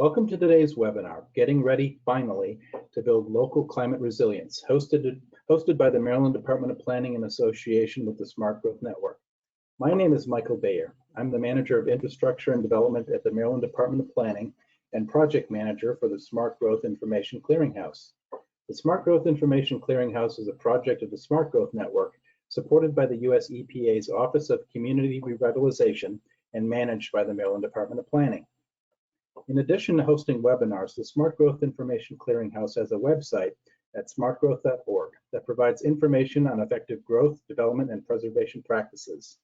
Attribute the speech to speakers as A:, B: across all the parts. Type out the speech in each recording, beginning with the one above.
A: Welcome to today's webinar, Getting Ready, Finally, to Build Local Climate Resilience, hosted by the Maryland Department of Planning in association with the Smart Growth Network. My name is Michael Bayer. I'm the Manager of Infrastructure and Development at the Maryland Department of Planning and Project Manager for the Smart Growth Information Clearinghouse. The Smart Growth Information Clearinghouse is a project of the Smart Growth Network, supported by the US EPA's Office of Community Revitalization and managed by the Maryland Department of Planning. In addition to hosting webinars, the Smart Growth Information Clearinghouse has a website at smartgrowth.org that provides information on effective growth, development, and preservation practices.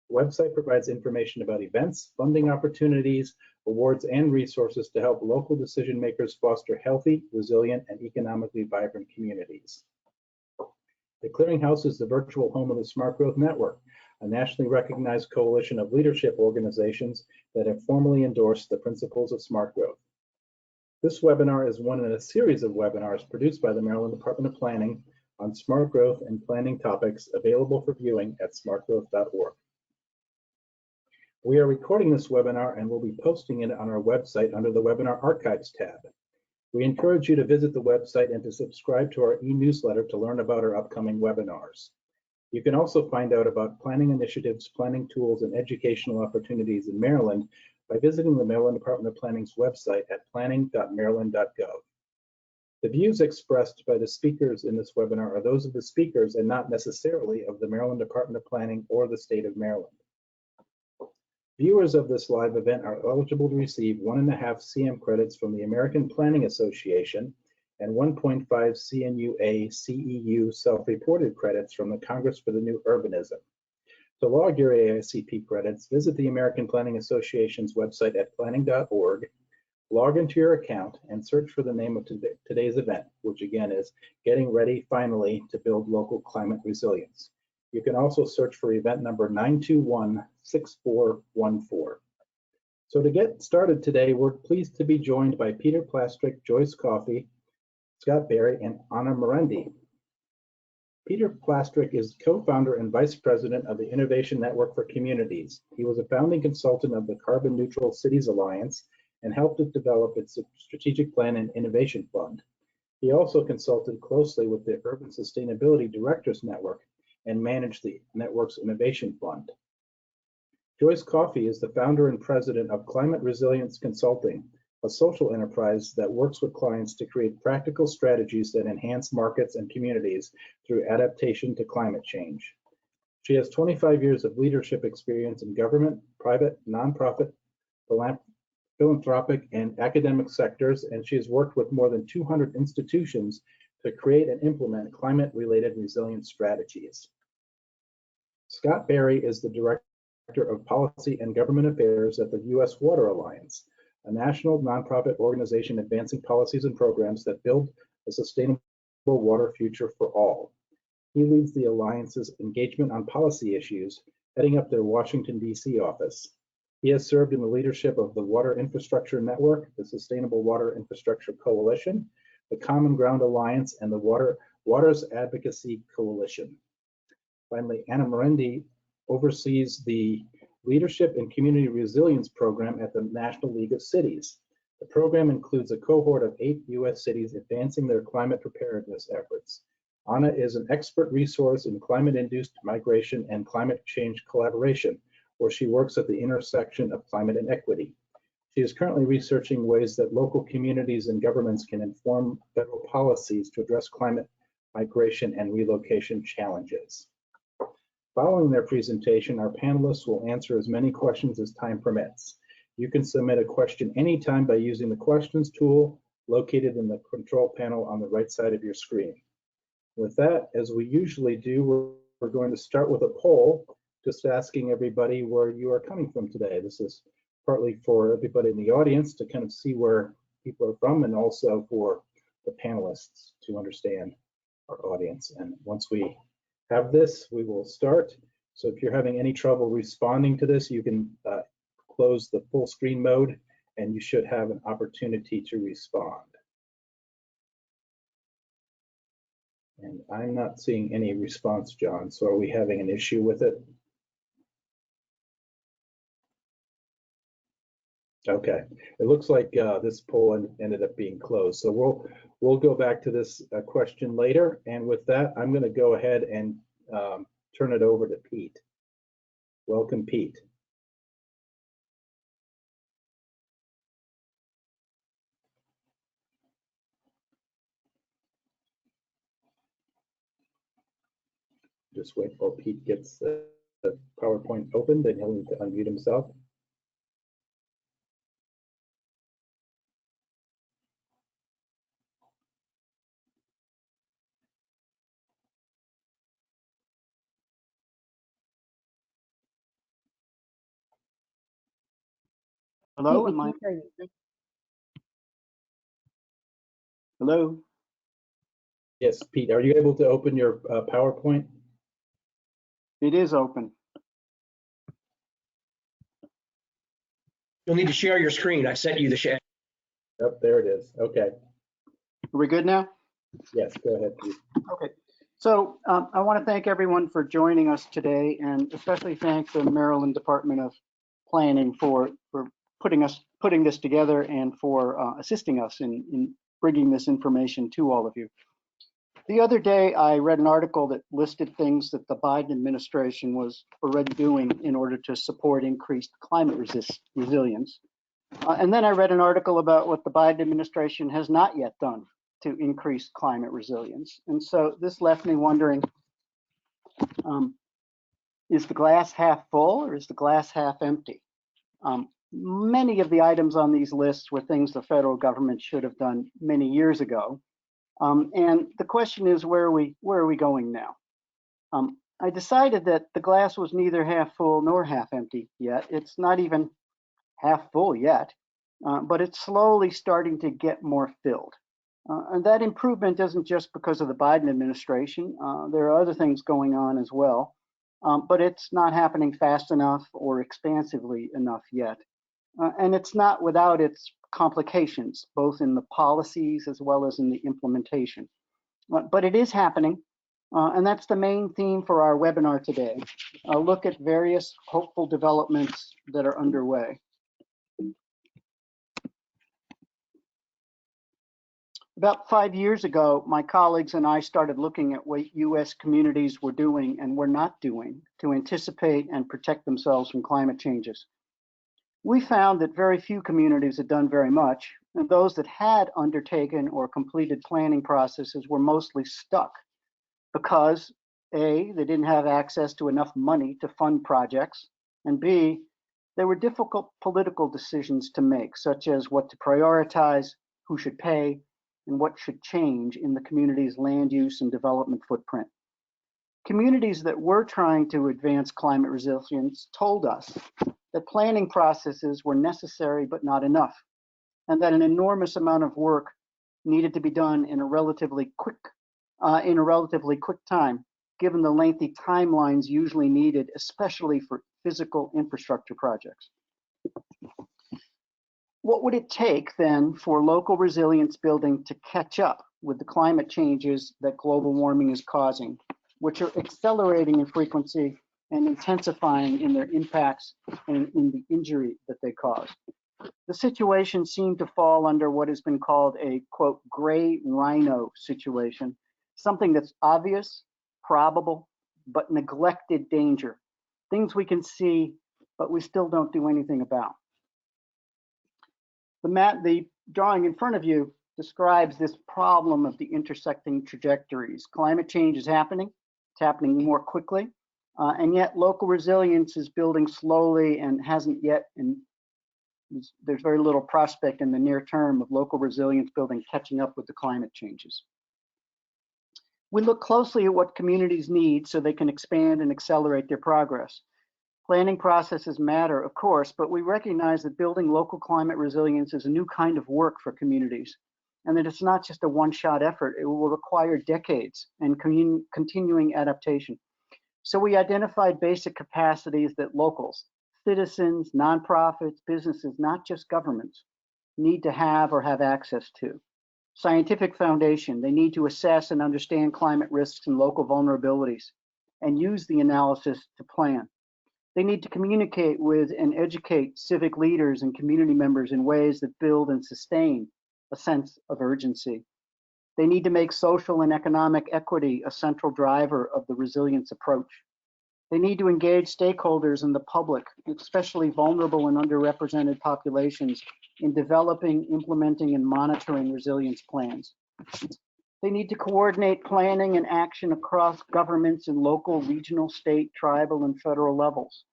A: The website provides information about events, funding opportunities, awards, and resources to help local decision makers foster healthy, resilient, and economically vibrant communities. The Clearinghouse is the virtual home of the Smart Growth Network, a nationally recognized coalition of leadership organizations that have formally endorsed the principles of smart growth. This webinar is one in a series of webinars produced by the Maryland Department of Planning on smart growth and planning topics available for viewing at smartgrowth.org. We are recording this webinar and will be posting it on our website under the Webinar Archives tab. We encourage you to visit the website and to subscribe to our e-newsletter to learn about our upcoming webinars. You can also find out about planning initiatives, planning tools, and educational opportunities in Maryland by visiting the Maryland Department of Planning's website at planning.maryland.gov. The views expressed by the speakers in this webinar are those of the speakers and not necessarily of the Maryland Department of Planning or the state of Maryland. Viewers of this live event are eligible to receive 1.5 CM credits from the American Planning Association and 1.5 CNUA CEU self-reported credits from the Congress for the New Urbanism. To log your AICP credits, visit the American Planning Association's website at planning.org, log into your account, and search for the name of today's event, which again is Getting Ready, Finally, to Build Local Climate Resilience. You can also search for event number 9216414. So to get started today, we're pleased to be joined by Peter Plastrik, Joyce Coffee, Scott Berry, and Anna Marandi. Peter Plastrik is co-founder and vice president of the Innovation Network for Communities. He was a founding consultant of the Carbon Neutral Cities Alliance and helped it develop its strategic plan and innovation fund. He also consulted closely with the Urban Sustainability Directors Network and managed the network's innovation fund. Joyce Coffee is the founder and president of Climate Resilience Consulting, a social enterprise that works with clients to create practical strategies that enhance markets and communities through adaptation to climate change. She has 25 years of leadership experience in government, private, nonprofit, philanthropic, and academic sectors, and she has worked with more than 200 institutions to create and implement climate-related resilience strategies. Scott Berry is the Director of Policy and Government Affairs at the U.S. Water Alliance, a national nonprofit organization advancing policies and programs that build a sustainable water future for all. He leads the Alliance's engagement on policy issues, heading up their Washington, D.C. office. He has served in the leadership of the Water Infrastructure Network, the Sustainable Water Infrastructure Coalition, the Common Ground Alliance, and the Waters Advocacy Coalition. Finally, Anna Marandi oversees the Leadership and Community Resilience Program at the National League of Cities. The program includes a cohort of 8 U.S. cities advancing their climate preparedness efforts. Anna is an expert resource in climate-induced migration and climate change collaboration, where she works at the intersection of climate and equity. She is currently researching ways that local communities and governments can inform federal policies to address climate migration and relocation challenges. Following their presentation, our panelists will answer as many questions as time permits. You can submit a question anytime by using the questions tool located in the control panel on the right side of your screen. With that, as we usually do, we're going to start with a poll, just asking everybody where you are coming from today. This is partly for everybody in the audience to kind of see where people are from, and also for the panelists to understand our audience. And once we have this, we will start. So if you're having any trouble responding to this, you can close the full screen mode and you should have an opportunity to respond. And I'm not seeing any response, John, so are we having an issue with it? Okay, it looks like this poll ended up being closed. So we'll go back to this question later. And with that, I'm going to go ahead and turn it over to Pete. Welcome, Pete. Just wait while Pete gets the PowerPoint opened, and he'll need to unmute himself.
B: Hello, am I? Hello?
A: Yes, Pete, are you able to open your PowerPoint?
B: It is open.
C: You'll need to share your screen. I sent you the share.
A: Oh, there it is. Okay.
B: Are we good now?
A: Yes, go ahead, Pete.
B: Okay. So I want to thank everyone for joining us today, and especially thank the Maryland Department of Planning for putting this together and for assisting us in bringing this information to all of you. The other day, I read an article that listed things that the Biden administration was already doing in order to support increased climate resilience. And then I read an article about what the Biden administration has not yet done to increase climate resilience. And so this left me wondering, is the glass half full or is the glass half empty? Many of the items on these lists were things the federal government should have done many years ago. And the question is, where are we going now? I decided that the glass was neither half full nor half empty yet. It's not even half full yet, but it's slowly starting to get more filled. And that improvement isn't just because of the Biden administration. There are other things going on as well, but it's not happening fast enough or expansively enough yet. And it's not without its complications, both in the policies as well as in the implementation. But it is happening, and that's the main theme for our webinar today. A look at various hopeful developments that are underway. About 5 years ago, my colleagues and I started looking at what US communities were doing and were not doing to anticipate and protect themselves from climate changes. We found that very few communities had done very much, and those that had undertaken or completed planning processes were mostly stuck because A, they didn't have access to enough money to fund projects, and B, there were difficult political decisions to make, such as what to prioritize, who should pay, and what should change in the community's land use and development footprint. Communities that were trying to advance climate resilience told us that planning processes were necessary but not enough, and that an enormous amount of work needed to be done in a relatively quick time, given the lengthy timelines usually needed, especially for physical infrastructure projects. What would it take then for local resilience building to catch up with the climate changes that global warming is causing, which are accelerating in frequency and intensifying in their impacts and in the injury that they cause? The situation seemed to fall under what has been called a, quote, gray rhino situation, something that's obvious, probable, but neglected danger, things we can see, but we still don't do anything about. The drawing in front of you describes this problem of the intersecting trajectories. Climate change is happening. It's happening more quickly, and yet local resilience is building slowly and hasn't yet, and there's very little prospect in the near term of local resilience building catching up with the climate changes. We look closely at what communities need so they can expand and accelerate their progress. Planning processes matter, of course, but we recognize that building local climate resilience is a new kind of work for communities, and that it's not just a one-shot effort. It will require decades and continuing adaptation. So we identified basic capacities that locals, citizens, nonprofits, businesses, not just governments, need to have or have access to. Scientific foundation, they need to assess and understand climate risks and local vulnerabilities and use the analysis to plan. They need to communicate with and educate civic leaders and community members in ways that build and sustain a sense of urgency. They need to make social and economic equity a central driver of the resilience approach. They need to engage stakeholders in the public, especially vulnerable and underrepresented populations, in developing, implementing, and monitoring resilience plans. They need to coordinate planning and action across governments in local, regional, state, tribal, and federal levels.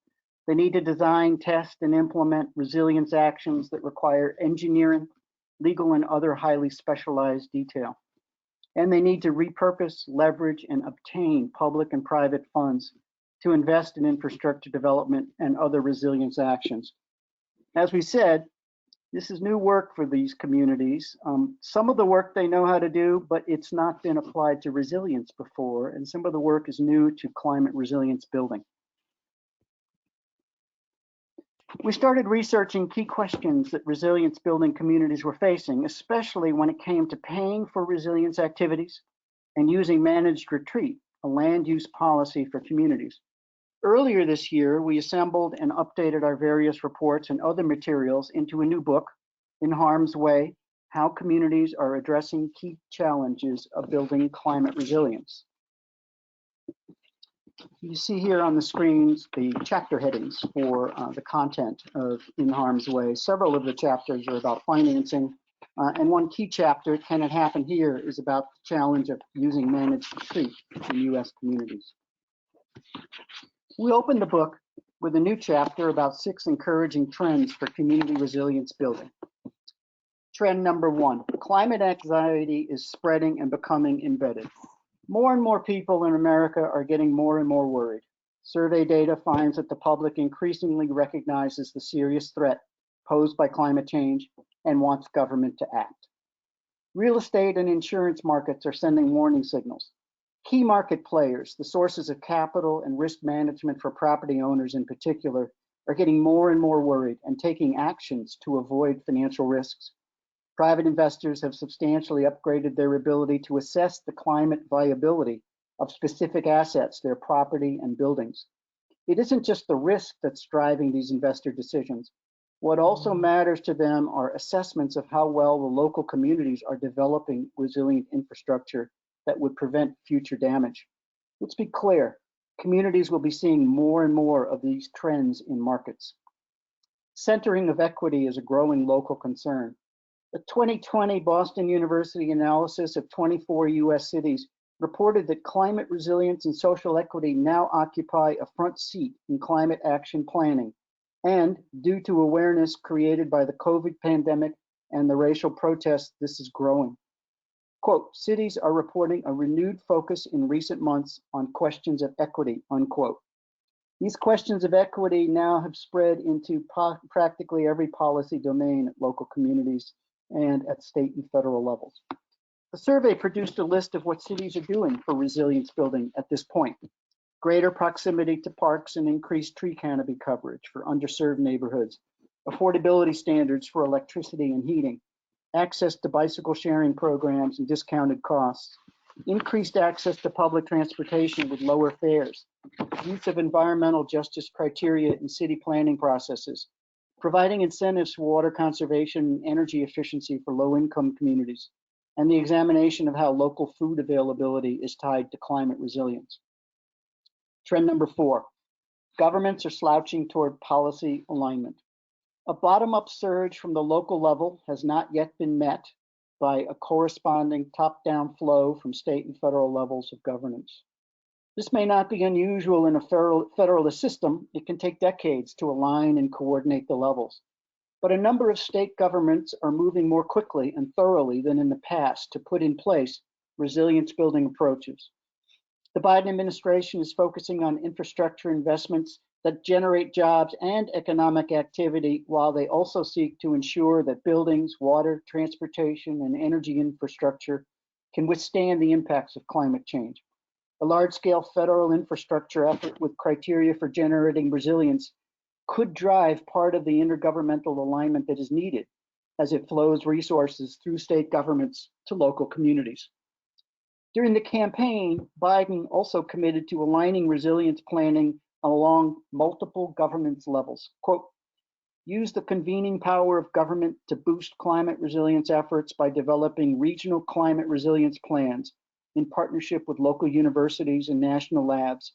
B: They need to design, test, and implement resilience actions that require engineering, legal, and other highly specialized detail. And they need to repurpose, leverage, and obtain public and private funds to invest in infrastructure development and other resilience actions. As we said, this is new work for these communities. Some of the work they know how to do, but it's not been applied to resilience before, and some of the work is new to climate resilience building. We started researching key questions that resilience building communities were facing, especially when it came to paying for resilience activities and using managed retreat, a land use policy for communities. Earlier this year, we assembled and updated our various reports and other materials into a new book, In Harm's Way: How Communities Are Addressing Key Challenges of Building Climate Resilience. You see here on the screens the chapter headings for the content of In Harm's Way. Several of the chapters are about financing, and one key chapter, Can It Happen Here?, is about the challenge of using managed retreat in U.S. communities. We opened the book with a new chapter about 6 encouraging trends for community resilience building. Trend number 1, climate anxiety is spreading and becoming embedded. More and more people in America are getting more and more worried. Survey data finds that the public increasingly recognizes the serious threat posed by climate change and wants government to act. Real estate and insurance markets are sending warning signals. Key market players, the sources of capital and risk management for property owners in particular, are getting more and more worried and taking actions to avoid financial risks. Private investors have substantially upgraded their ability to assess the climate viability of specific assets, their property and buildings. It isn't just the risk that's driving these investor decisions. What also matters to them are assessments of how well the local communities are developing resilient infrastructure that would prevent future damage. Let's be clear, communities will be seeing more and more of these trends in markets. Centering of equity is a growing local concern. The 2020 Boston University analysis of 24 US cities reported that climate resilience and social equity now occupy a front seat in climate action planning. And due to awareness created by the COVID pandemic and the racial protests, this is growing. Quote, cities are reporting a renewed focus in recent months on questions of equity, unquote. These questions of equity now have spread into practically every policy domain at local communities and at state and federal levels. The survey produced a list of what cities are doing for resilience building at this point. Greater proximity to parks and increased tree canopy coverage for underserved neighborhoods, affordability standards for electricity and heating, access to bicycle sharing programs and discounted costs, increased access to public transportation with lower fares, use of environmental justice criteria in city planning processes, providing incentives for water conservation and energy efficiency for low-income communities, and the examination of how local food availability is tied to climate resilience. Trend number 4, governments are slouching toward policy alignment. A bottom-up surge from the local level has not yet been met by a corresponding top-down flow from state and federal levels of governance. This may not be unusual in a federalist system. It can take decades to align and coordinate the levels. But a number of state governments are moving more quickly and thoroughly than in the past to put in place resilience building approaches. The Biden administration is focusing on infrastructure investments that generate jobs and economic activity, while they also seek to ensure that buildings, water, transportation, and energy infrastructure can withstand the impacts of climate change. A large-scale federal infrastructure effort with criteria for generating resilience could drive part of the intergovernmental alignment that is needed as it flows resources through state governments to local communities. During the campaign, Biden also committed to aligning resilience planning along multiple governance levels. Quote, use the convening power of government to boost climate resilience efforts by developing regional climate resilience plans in partnership with local universities and national labs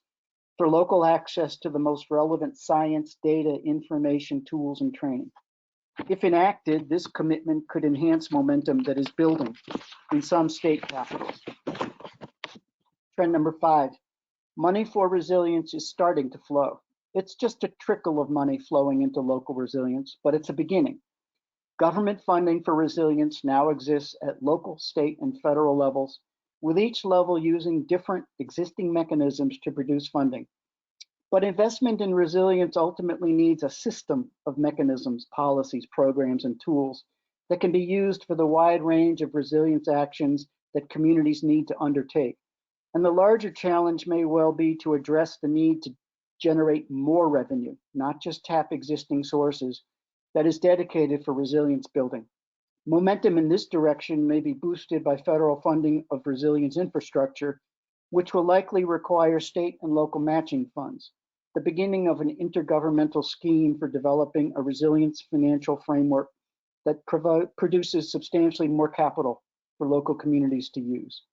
B: for local access to the most relevant science, data, information, tools, and training. If enacted, this commitment could enhance momentum that is building in some state capitals. Trend number 5, money for resilience is starting to flow. It's just a trickle of money flowing into local resilience, but it's a beginning. Government funding for resilience now exists at local, state, and federal levels, with each level using different existing mechanisms to produce funding. But investment in resilience ultimately needs a system of mechanisms, policies, programs, and tools that can be used for the wide range of resilience actions that communities need to undertake. And the larger challenge may well be to address the need to generate more revenue, not just tap existing sources, that is dedicated for resilience building. Momentum in this direction may be boosted by federal funding of resilience infrastructure, which will likely require state and local matching funds, the beginning of an intergovernmental scheme for developing a resilience financial framework that produces substantially more capital for local communities to use.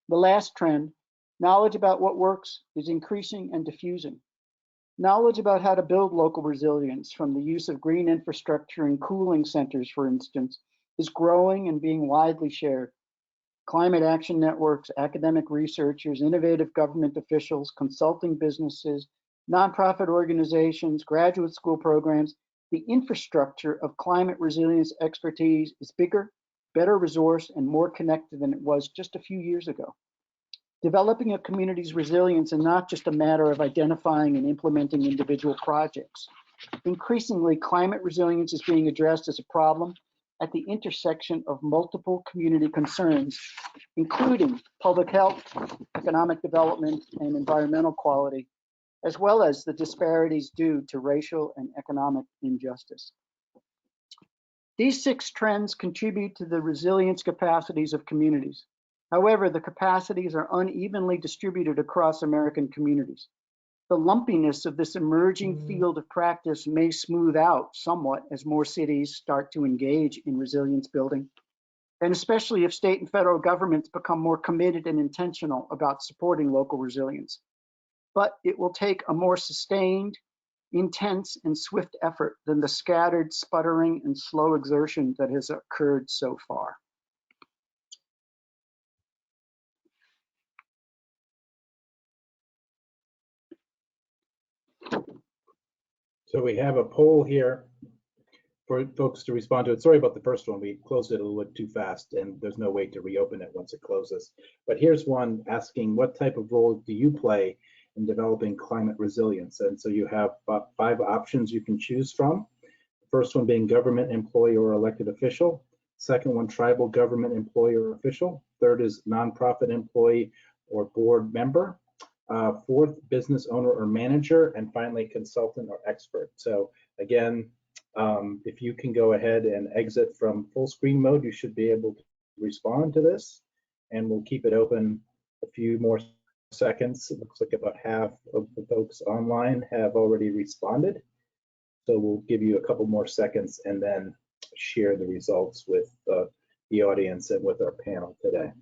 B: The last trend, knowledge about what works, is increasing and diffusing. Knowledge about how to build local resilience, from the use of green infrastructure and cooling centers, for instance, is growing and being widely shared. Climate action networks, academic researchers, innovative government officials, consulting businesses, nonprofit organizations, graduate school programs, the infrastructure of climate resilience expertise is bigger, better resourced, and more connected than it was just a few years ago. Developing a community's resilience is not just a matter of identifying and implementing individual projects. Increasingly, climate resilience is being addressed as a problem at the intersection of multiple community concerns, including public health, economic development, and environmental quality, as well as the disparities due to racial and economic injustice. These 6 trends contribute to the resilience capacities of communities. However, the capacities are unevenly distributed across American communities. The lumpiness of this emerging field of practice may smooth out somewhat as more cities start to engage in resilience building, and especially if state and federal governments become more committed and intentional about supporting local resilience. But it will take a more sustained, intense, and swift effort than the scattered, sputtering, and slow exertion that has occurred so far.
A: So we have a poll here for folks to respond to it. Sorry about the first one. We closed it a little bit too fast, and there's no way to reopen it once it closes. But here's one asking, what type of role do you play in developing climate resilience? And so you have 5 options you can choose from. The first one being government employee or elected official. Second one, tribal government employee or official. Third is nonprofit employee or board member. Fourth, business owner or manager, and finally, consultant or expert. So again, if you can go ahead and exit from full screen mode, you should be able to respond to this, and we'll keep it open a few more seconds. It looks like about half of the folks online have already responded. So we'll give you a couple more seconds and then share the results with the audience and with our panel today.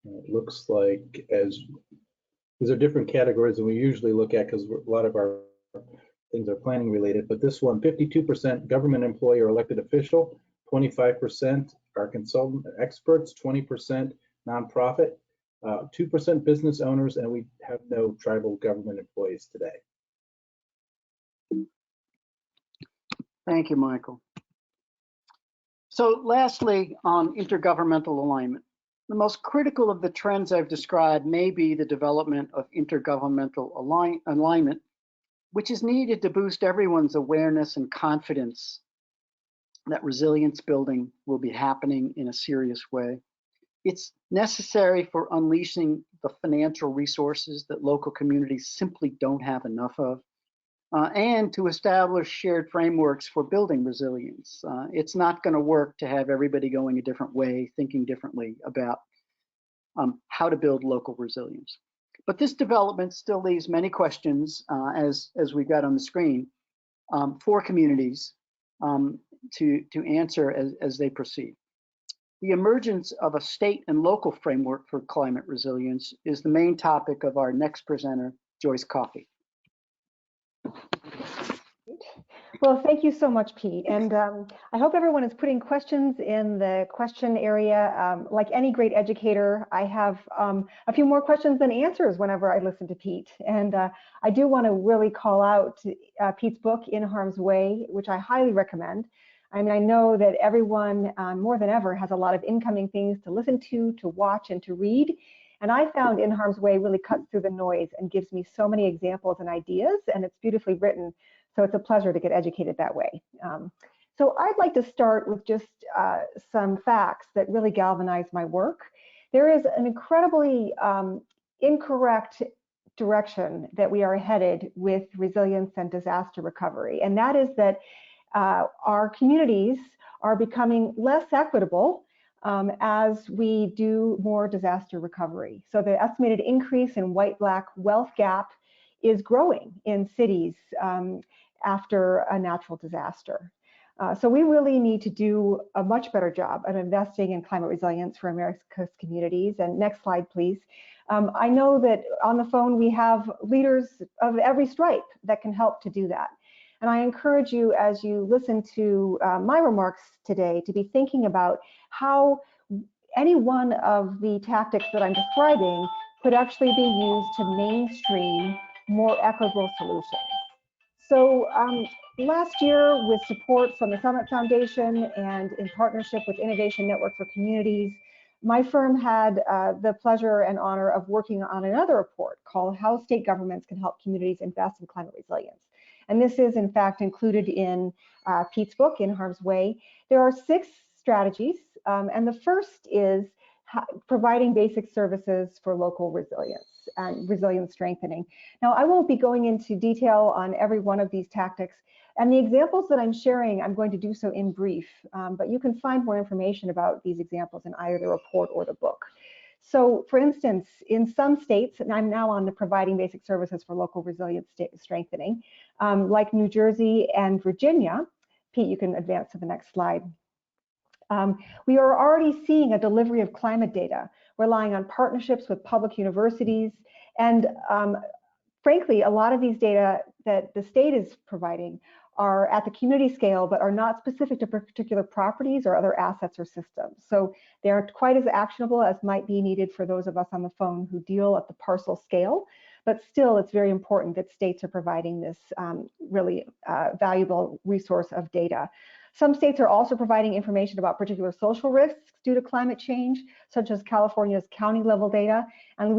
A: It looks like these are different categories than we usually look at because a lot of our things are planning related, but this one, 52% government employee or elected official, 25% are consultant experts, 20% nonprofit, 2% business owners, and we have no tribal government employees today.
B: Thank you, Michael. So lastly, on intergovernmental alignment. The most critical of the trends I've described may be the development of intergovernmental alignment, which is needed to boost everyone's awareness and confidence that resilience building will be happening in a serious way. It's necessary for unleashing the financial resources that local communities simply don't have enough of. and to establish shared frameworks for building resilience. It's not going to work to have everybody going a different way, thinking differently about how to build local resilience. But this development still leaves many questions, as we got on the screen, for communities to answer as they proceed. The emergence of a state and local framework for climate resilience is the main topic of our next presenter, Joyce Coffee.
D: Well, thank you so much, Pete. And I hope everyone is putting questions in the question area. Like any great educator, I have a few more questions than answers whenever I listen to Pete. And I do want to really call out Pete's book, In Harm's Way, which I highly recommend. I mean, I know that everyone more than ever has a lot of incoming things to listen to watch, and to read. And I found In Harm's Way really cuts through the noise and gives me so many examples and ideas, and it's beautifully written. So it's a pleasure to get educated that way. So I'd like to start with just some facts that really galvanize my work. There is an incredibly incorrect direction that we are headed with resilience and disaster recovery, and that is that our communities are becoming less equitable as we do more disaster recovery. So the estimated increase in white-black wealth gap is growing in cities after a natural disaster. So we really need to do a much better job of investing in climate resilience for America's communities. And next slide, please. I know that on the phone we have leaders of every stripe that can help to do that. And I encourage you, as you listen to my remarks today, to be thinking about how any one of the tactics that I'm describing could actually be used to mainstream more equitable solutions. So last year, with support from the Summit Foundation and in partnership with Innovation Network for Communities, my firm had the pleasure and honor of working on another report called How State Governments Can Help Communities Invest in Climate Resilience. And this is, in fact, included in Pete's book, In Harm's Way. There are 6 strategies, and the first is providing basic services for local resilience and resilience strengthening. Now, I won't be going into detail on every one of these tactics, and the examples that I'm sharing, I'm going to do so in brief, but you can find more information about these examples in either the report or the book. So, for instance, in some states, and I'm now on the providing basic services for local resilience strengthening, like New Jersey and Virginia. Pete, you can advance to the next slide. We are already seeing a delivery of climate data, relying on partnerships with public universities. And frankly, a lot of these data that the state is providing are at the community scale, but are not specific to particular properties or other assets or systems. So they aren't quite as actionable as might be needed for those of us on the phone who deal at the parcel scale. But still, it's very important that states are providing this really valuable resource of data. Some states are also providing information about particular social risks due to climate change, such as California's county level data and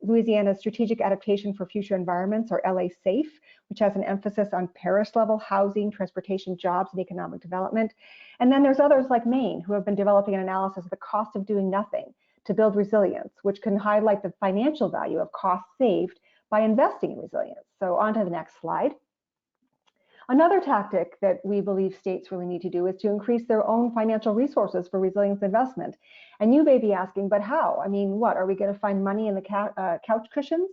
D: Louisiana's Strategic Adaptation for Future Environments, or LA SAFE, which has an emphasis on parish level housing, transportation, jobs, and economic development. And then there's others like Maine, who have been developing an analysis of the cost of doing nothing to build resilience, which can highlight the financial value of costs saved by investing in resilience. So on to the next slide. Another tactic that we believe states really need to do is to increase their own financial resources for resilience investment. And you may be asking, but how? I mean, what, are we going to find money in the couch cushions?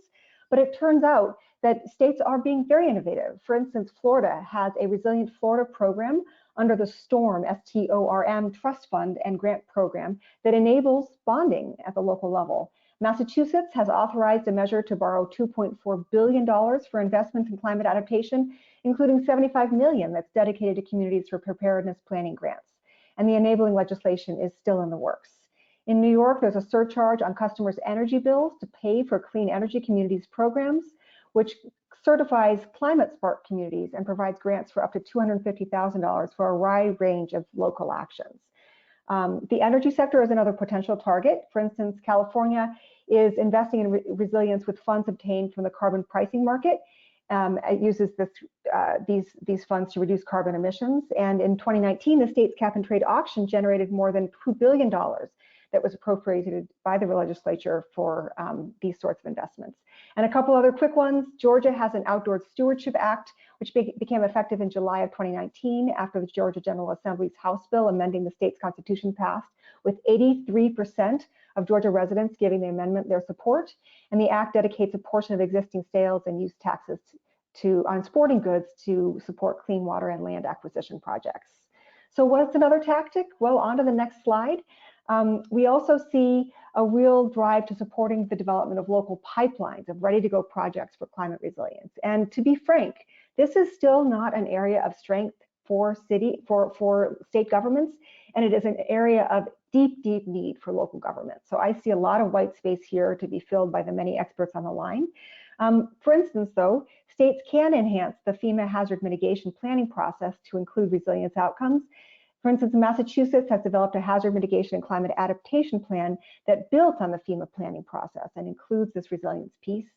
D: But it turns out that states are being very innovative. For instance, Florida has a Resilient Florida program under the STORM, S-T-O-R-M, Trust Fund and Grant Program that enables bonding at the local level. Massachusetts has authorized a measure to borrow $2.4 billion for investments in climate adaptation, including $75 million that's dedicated to communities for preparedness planning grants. And the enabling legislation is still in the works. In New York, there's a surcharge on customers' energy bills to pay for clean energy communities programs, which certifies climate smart communities and provides grants for up to $250,000 for a wide range of local actions. The energy sector is another potential target. For instance, California is investing in resilience with funds obtained from the carbon pricing market. It uses these funds to reduce carbon emissions. And in 2019, the state's cap and trade auction generated more than $2 billion that was appropriated by the legislature for these sorts of investments. And a couple other quick ones. Georgia has an Outdoor Stewardship Act, which became effective in July of 2019 after the Georgia General Assembly's House bill amending the state's constitution passed, with 83% of Georgia residents giving the amendment their support. And the act dedicates a portion of existing sales and use taxes on sporting goods to support clean water and land acquisition projects. So what's another tactic? Well, on to the next slide. We also see a real drive to supporting the development of local pipelines of ready-to-go projects for climate resilience. And to be frank, this is still not an area of strength for state governments, and it is an area of deep, deep need for local government. So I see a lot of white space here to be filled by the many experts on the line. For instance, though, states can enhance the FEMA hazard mitigation planning process to include resilience outcomes. For instance, Massachusetts has developed a hazard mitigation and climate adaptation plan that builds on the FEMA planning process and includes this resilience piece.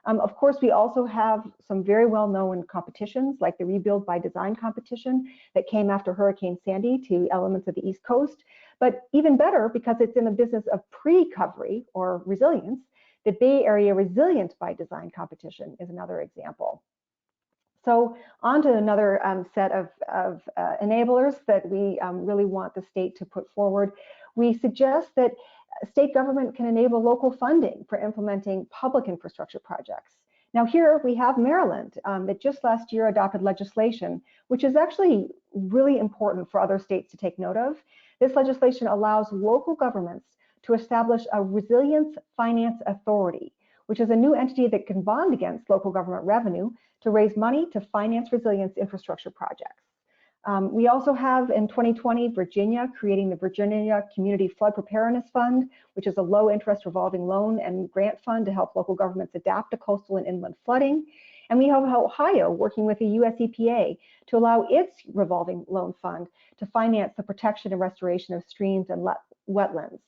D: Of course, we also have some very well-known competitions like the Rebuild by Design competition that came after Hurricane Sandy to elements of the East Coast. But even better, because it's in the business of pre-recovery or resilience, the Bay Area Resilient by Design competition is another example. So on to another set of enablers that we really want the state to put forward. We suggest that state government can enable local funding for implementing public infrastructure projects. Now here we have Maryland that just last year adopted legislation, which is actually really important for other states to take note of. This legislation allows local governments to establish a resilience finance authority, which is a new entity that can bond against local government revenue to raise money to finance resilience infrastructure projects. We also have in 2020, Virginia creating the Virginia Community Flood Preparedness Fund, which is a low interest revolving loan and grant fund to help local governments adapt to coastal and inland flooding. And we have Ohio working with the US EPA to allow its revolving loan fund to finance the protection and restoration of streams and wetlands.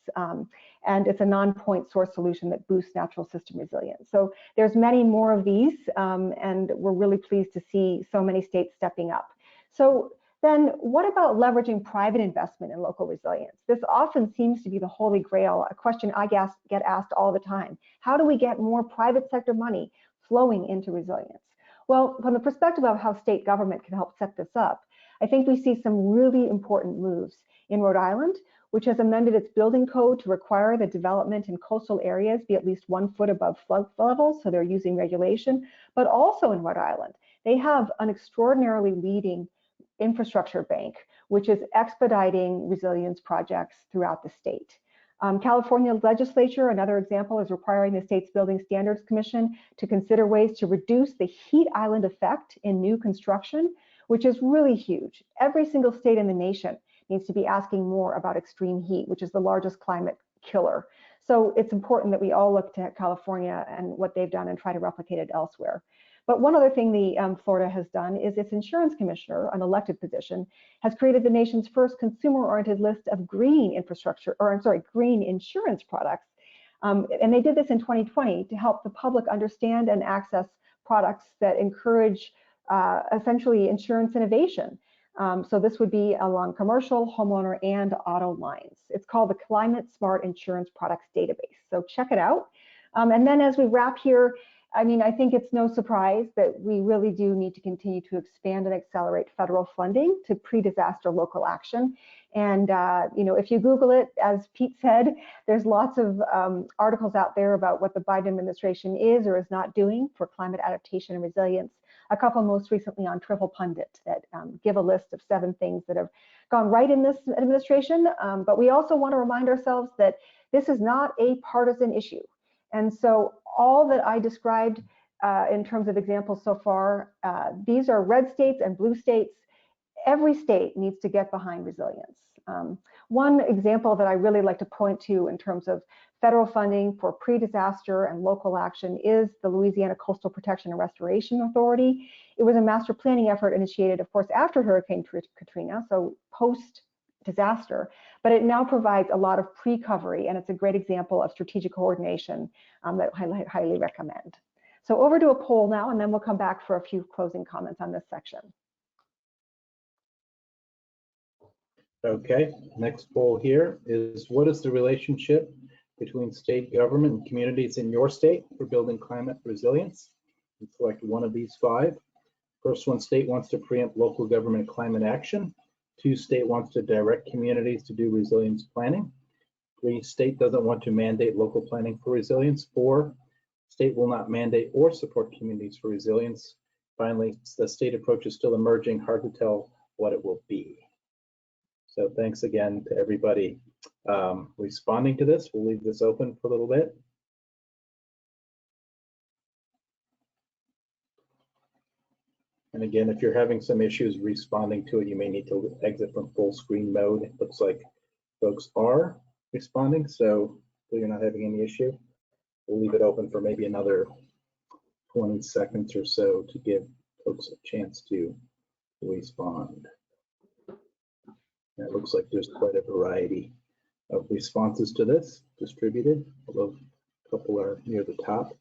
D: And it's a non-point source solution that boosts natural system resilience. So there's many more of these, and we're really pleased to see so many states stepping up. So then what about leveraging private investment in local resilience? This often seems to be the holy grail, a question I get asked all the time. How do we get more private sector money flowing into resilience? Well, from the perspective of how state government can help set this up, I think we see some really important moves in Rhode Island, which has amended its building code to require the development in coastal areas be at least 1 foot above flood level, so they're using regulation. But also in Rhode Island, they have an extraordinarily leading infrastructure bank, which is expediting resilience projects throughout the state. California legislature, another example, is requiring the state's Building Standards Commission to consider ways to reduce the heat island effect in new construction, which is really huge. Every single state in the nation needs to be asking more about extreme heat, which is the largest climate killer. So it's important that we all look to California and what they've done and try to replicate it elsewhere. But one other thing the Florida has done is its insurance commissioner, an elected position, has created the nation's first consumer-oriented list of green infrastructure, or I'm sorry, green insurance products. And they did this in 2020 to help the public understand and access products that encourage essentially insurance innovation. So this would be along commercial, homeowner, and auto lines. It's called the Climate Smart Insurance Products Database. So check it out. And then as we wrap here, I mean, I think it's no surprise that we really do need to continue to expand and accelerate federal funding to pre-disaster local action. And, you know, if you Google it, as Pete said, there's lots of articles out there about what the Biden administration is or is not doing for climate adaptation and resilience. A couple most recently on Triple Pundit that give a list of 7 things that have gone right in this administration. But we also want to remind ourselves that this is not a partisan issue. And so all that I described in terms of examples so far, these are red states and blue states. Every state needs to get behind resilience. One example that I really like to point to in terms of federal funding for pre-disaster and local action is the Louisiana Coastal Protection and Restoration Authority. It was a master planning effort initiated, of course, after Hurricane Katrina, so post-disaster, but it now provides a lot of pre-recovery, and it's a great example of strategic coordination that I highly recommend. So over to a poll now, and then we'll come back for a few closing comments on this section.
A: Okay, next poll here is, what is the relationship between state government and communities in your state for building climate resilience. You select one of these 5. First one, state wants to preempt local government climate action. 2, state wants to direct communities to do resilience planning. 3, state doesn't want to mandate local planning for resilience. 4, state will not mandate or support communities for resilience. Finally, the state approach is still emerging, hard to tell what it will be. So thanks again to everybody responding to this. We'll leave this open for a little bit. And again, if you're having some issues responding to it, you may need to exit from full screen mode. It looks like folks are responding, so you're not having any issue. We'll leave it open for maybe another 20 seconds or so to give folks a chance to respond. And it looks like there's quite a variety of responses to this distributed, although a couple are near the top.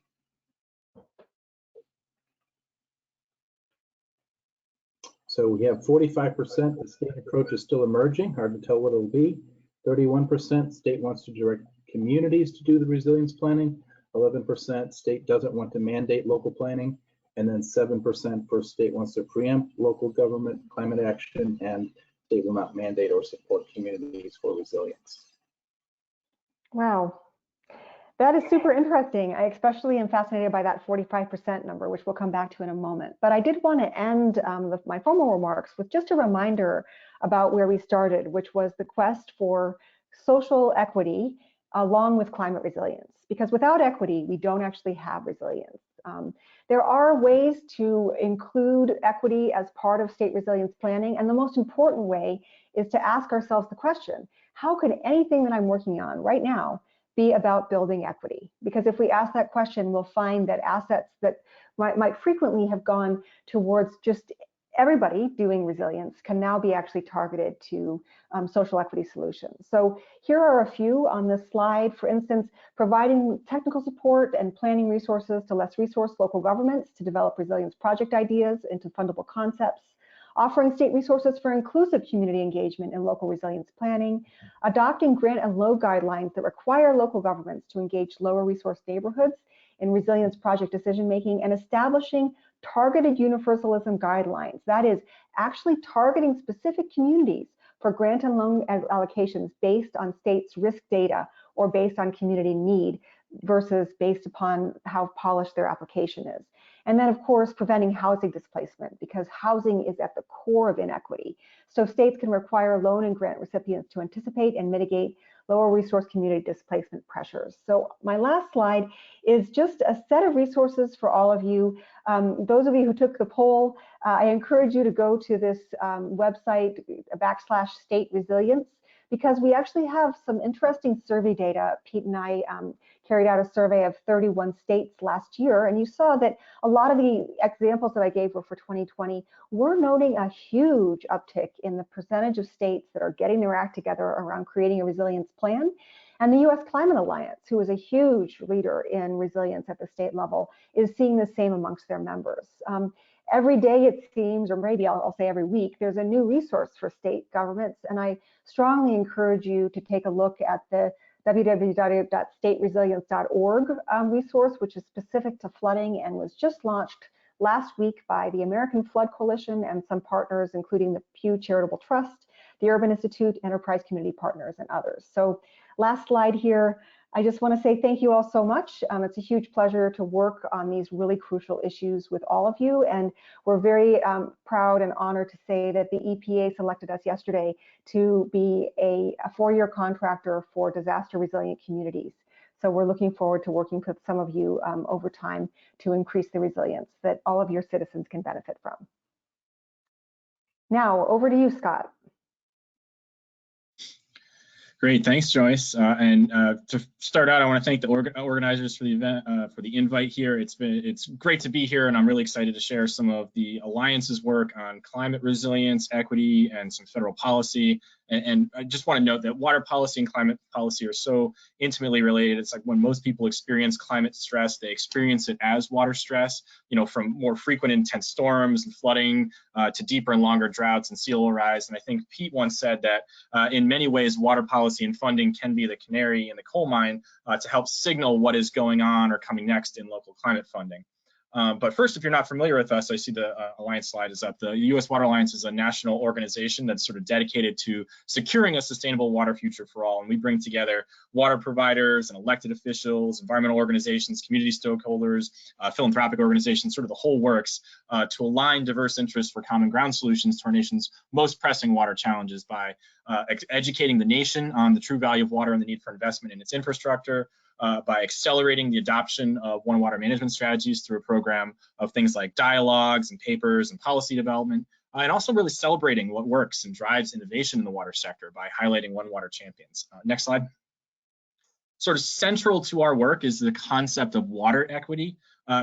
A: So we have 45% the state approach is still emerging, hard to tell what it'll be. 31% state wants to direct communities to do the resilience planning. 11% state doesn't want to mandate local planning. And then 7% for state wants to preempt local government climate action, and state will not mandate or support communities for resilience.
D: Wow. That is super interesting. I especially am fascinated by that 45% number, which we'll come back to in a moment. But I did want to end my formal remarks with just a reminder about where we started, which was the quest for social equity along with climate resilience. Because without equity, we don't actually have resilience. There are ways to include equity as part of state resilience planning. And the most important way is to ask ourselves the question, how could anything that I'm working on right now be about building equity? Because if we ask that question, we'll find that assets that might frequently have gone towards just everybody doing resilience can now be actually targeted to social equity solutions. So here are a few on this slide. For instance, providing technical support and planning resources to less resourced local governments to develop resilience project ideas into fundable concepts, offering state resources for inclusive community engagement in local resilience planning, adopting grant and loan guidelines that require local governments to engage lower resource neighborhoods in resilience project decision making, and establishing targeted universalism guidelines. That is actually targeting specific communities for grant and loan allocations based on states' risk data or based on community need versus based upon how polished their application is. And then, of course, preventing housing displacement, because housing is at the core of inequity. So states can require loan and grant recipients to anticipate and mitigate lower resource community displacement pressures. So my last slide is just a set of resources for all of you. Those of you who took the poll, I encourage you to go to this website, /state resilience, because we actually have some interesting survey data. Pete and I carried out a survey of 31 states last year, and you saw that a lot of the examples that I gave were for 2020. We're noting a huge uptick in the percentage of states that are getting their act together around creating a resilience plan. And the U.S. Climate Alliance, who is a huge leader in resilience at the state level, is seeing the same amongst their members. Every day it seems, or maybe I'll say every week, there's a new resource for state governments, and I strongly encourage you to take a look at the www.stateresilience.org resource, which is specific to flooding and was just launched last week by the American Flood Coalition and some partners, including the Pew Charitable Trust, the Urban Institute, Enterprise Community Partners, and others. So last slide here. I just want to say thank you all so much. It's a huge pleasure to work on these really crucial issues with all of you. And we're very proud and honored to say that the EPA selected us yesterday to be a 4-year contractor for disaster resilient communities. So we're looking forward to working with some of you over time to increase the resilience that all of your citizens can benefit from. Now, over to you, Scott.
E: Great, thanks, Joyce. To start out, I want to thank the organizers for the event, for the invite here. It's great to be here, and I'm really excited to share some of the Alliance's work on climate resilience, equity, and some federal policy. And I just want to note that water policy and climate policy are so intimately related. It's like when most people experience climate stress, they experience it as water stress, you know, from more frequent intense storms and flooding to deeper and longer droughts and sea level rise. And I think Pete once said that in many ways, water policy and funding can be the canary in the coal mine to help signal what is going on or coming next in local climate funding. But first, if you're not familiar with us, I see the Alliance slide is up. The U.S. Water Alliance is a national organization that's sort of dedicated to securing a sustainable water future for all. And we bring together water providers and elected officials, environmental organizations, community stakeholders, philanthropic organizations, sort of the whole works to align diverse interests for common ground solutions to our nation's most pressing water challenges by educating the nation on the true value of water and the need for investment in its infrastructure, by accelerating the adoption of One Water management strategies through a program of things like dialogues and papers and policy development, and also really celebrating what works and drives innovation in the water sector by highlighting One Water champions. Next slide. Sort of central to our work is the concept of water equity.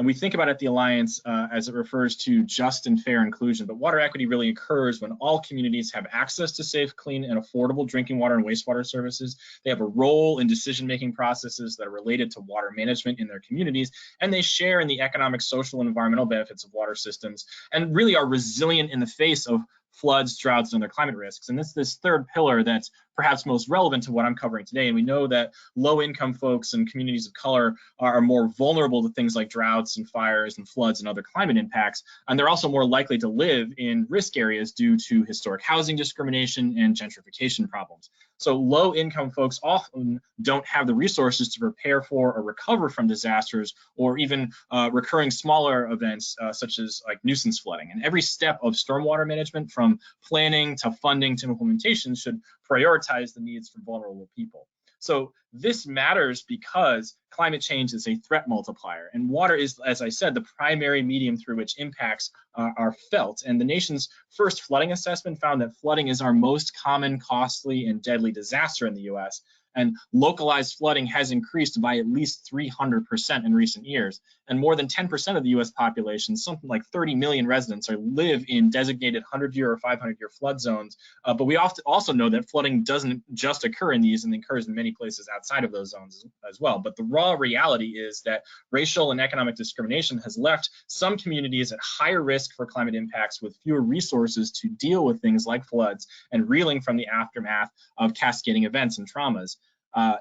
E: We think about it at the Alliance as it refers to just and fair inclusion, but water equity really occurs when all communities have access to safe, clean, and affordable drinking water and wastewater services. They have a role in decision-making processes that are related to water management in their communities, and they share in the economic, social, and environmental benefits of water systems, and really are resilient in the face of floods, droughts, and other climate risks. And this third pillar that's perhaps most relevant to what I'm covering today. And we know that low-income folks and communities of color are more vulnerable to things like droughts and fires and floods and other climate impacts. And they're also more likely to live in risk areas due to historic housing discrimination and gentrification problems. So low-income folks often don't have the resources to prepare for or recover from disasters or even recurring smaller events such as like nuisance flooding. And every step of stormwater management, from planning to funding to implementation, should prioritize the needs for vulnerable people. So this matters because climate change is a threat multiplier, and water is, as I said, the primary medium through which impacts are felt. And the nation's first flooding assessment found that flooding is our most common, costly, and deadly disaster in the US. And localized flooding has increased by at least 300% in recent years. And more than 10% of the US population, something like 30 million residents, live in designated 100-year or 500-year flood zones. But we also know that flooding doesn't just occur in these, and occurs in many places outside of those zones as well. But the raw reality is that racial and economic discrimination has left some communities at higher risk for climate impacts with fewer resources to deal with things like floods and reeling from the aftermath of cascading events and traumas.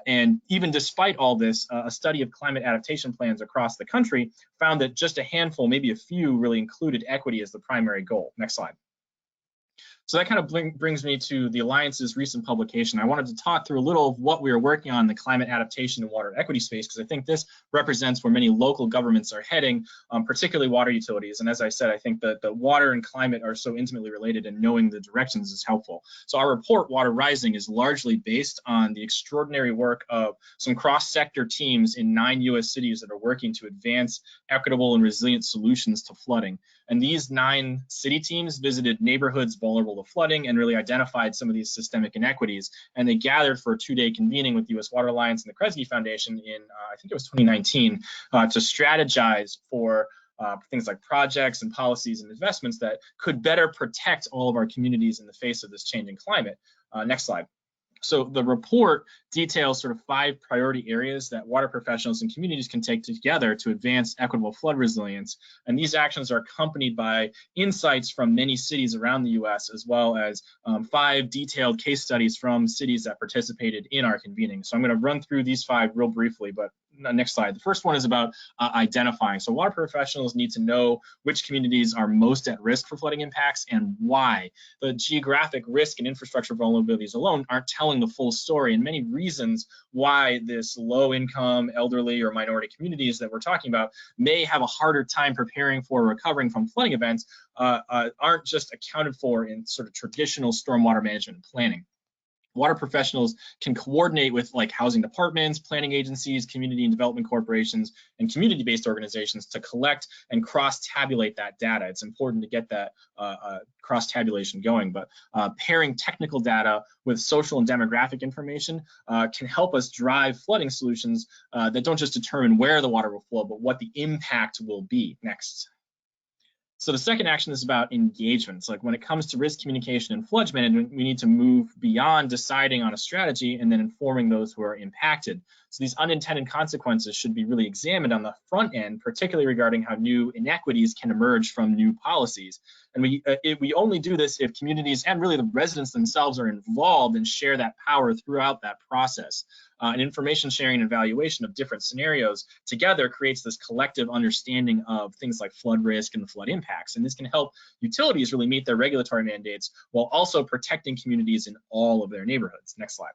E: And even despite all this, a study of climate adaptation plans across the country found that just a handful, maybe a few, really included equity as the primary goal. Next slide. So that kind of brings me to the Alliance's recent publication. I wanted to talk through a little of what we are working on in the climate adaptation and water equity space, because I think this represents where many local governments are heading, particularly water utilities. And as I said, I think that the water and climate are so intimately related, and knowing the directions is helpful. So our report, Water Rising, is largely based on the extraordinary work of some cross-sector teams in 9 US cities that are working to advance equitable and resilient solutions to flooding. And these 9 city teams visited neighborhoods vulnerable to flooding and really identified some of these systemic inequities. And they gathered for a 2-day convening with the U.S. Water Alliance and the Kresge Foundation in, I think it was 2019, to strategize for things like projects and policies and investments that could better protect all of our communities in the face of this changing climate. Next slide. So the report details sort of 5 priority areas that water professionals and communities can take together to advance equitable flood resilience. And these actions are accompanied by insights from many cities around the US, as well as 5 detailed case studies from cities that participated in our convening. So I'm going to run through these 5 real briefly, but next slide. The first one is about identifying. So water professionals need to know which communities are most at risk for flooding impacts and why. The geographic risk and infrastructure vulnerabilities alone aren't telling the full story, and many reasons why this low income, elderly, or minority communities that we're talking about may have a harder time preparing for or recovering from flooding events aren't just accounted for in sort of traditional stormwater management and planning. Water professionals can coordinate with like housing departments, planning agencies, community and development corporations, and community-based organizations to collect and cross-tabulate that data. It's important to get that cross-tabulation going, but pairing technical data with social and demographic information can help us drive flooding solutions that don't just determine where the water will flow, but what the impact will be. Next. So the second action is about engagement. It's like when it comes to risk communication and flood management, we need to move beyond deciding on a strategy and then informing those who are impacted. So these unintended consequences should be really examined on the front end, particularly regarding how new inequities can emerge from new policies. And we only do this if communities and really the residents themselves are involved and share that power throughout that process. And information sharing and evaluation of different scenarios together creates this collective understanding of things like flood risk and the flood impacts. And this can help utilities really meet their regulatory mandates while also protecting communities in all of their neighborhoods. Next slide.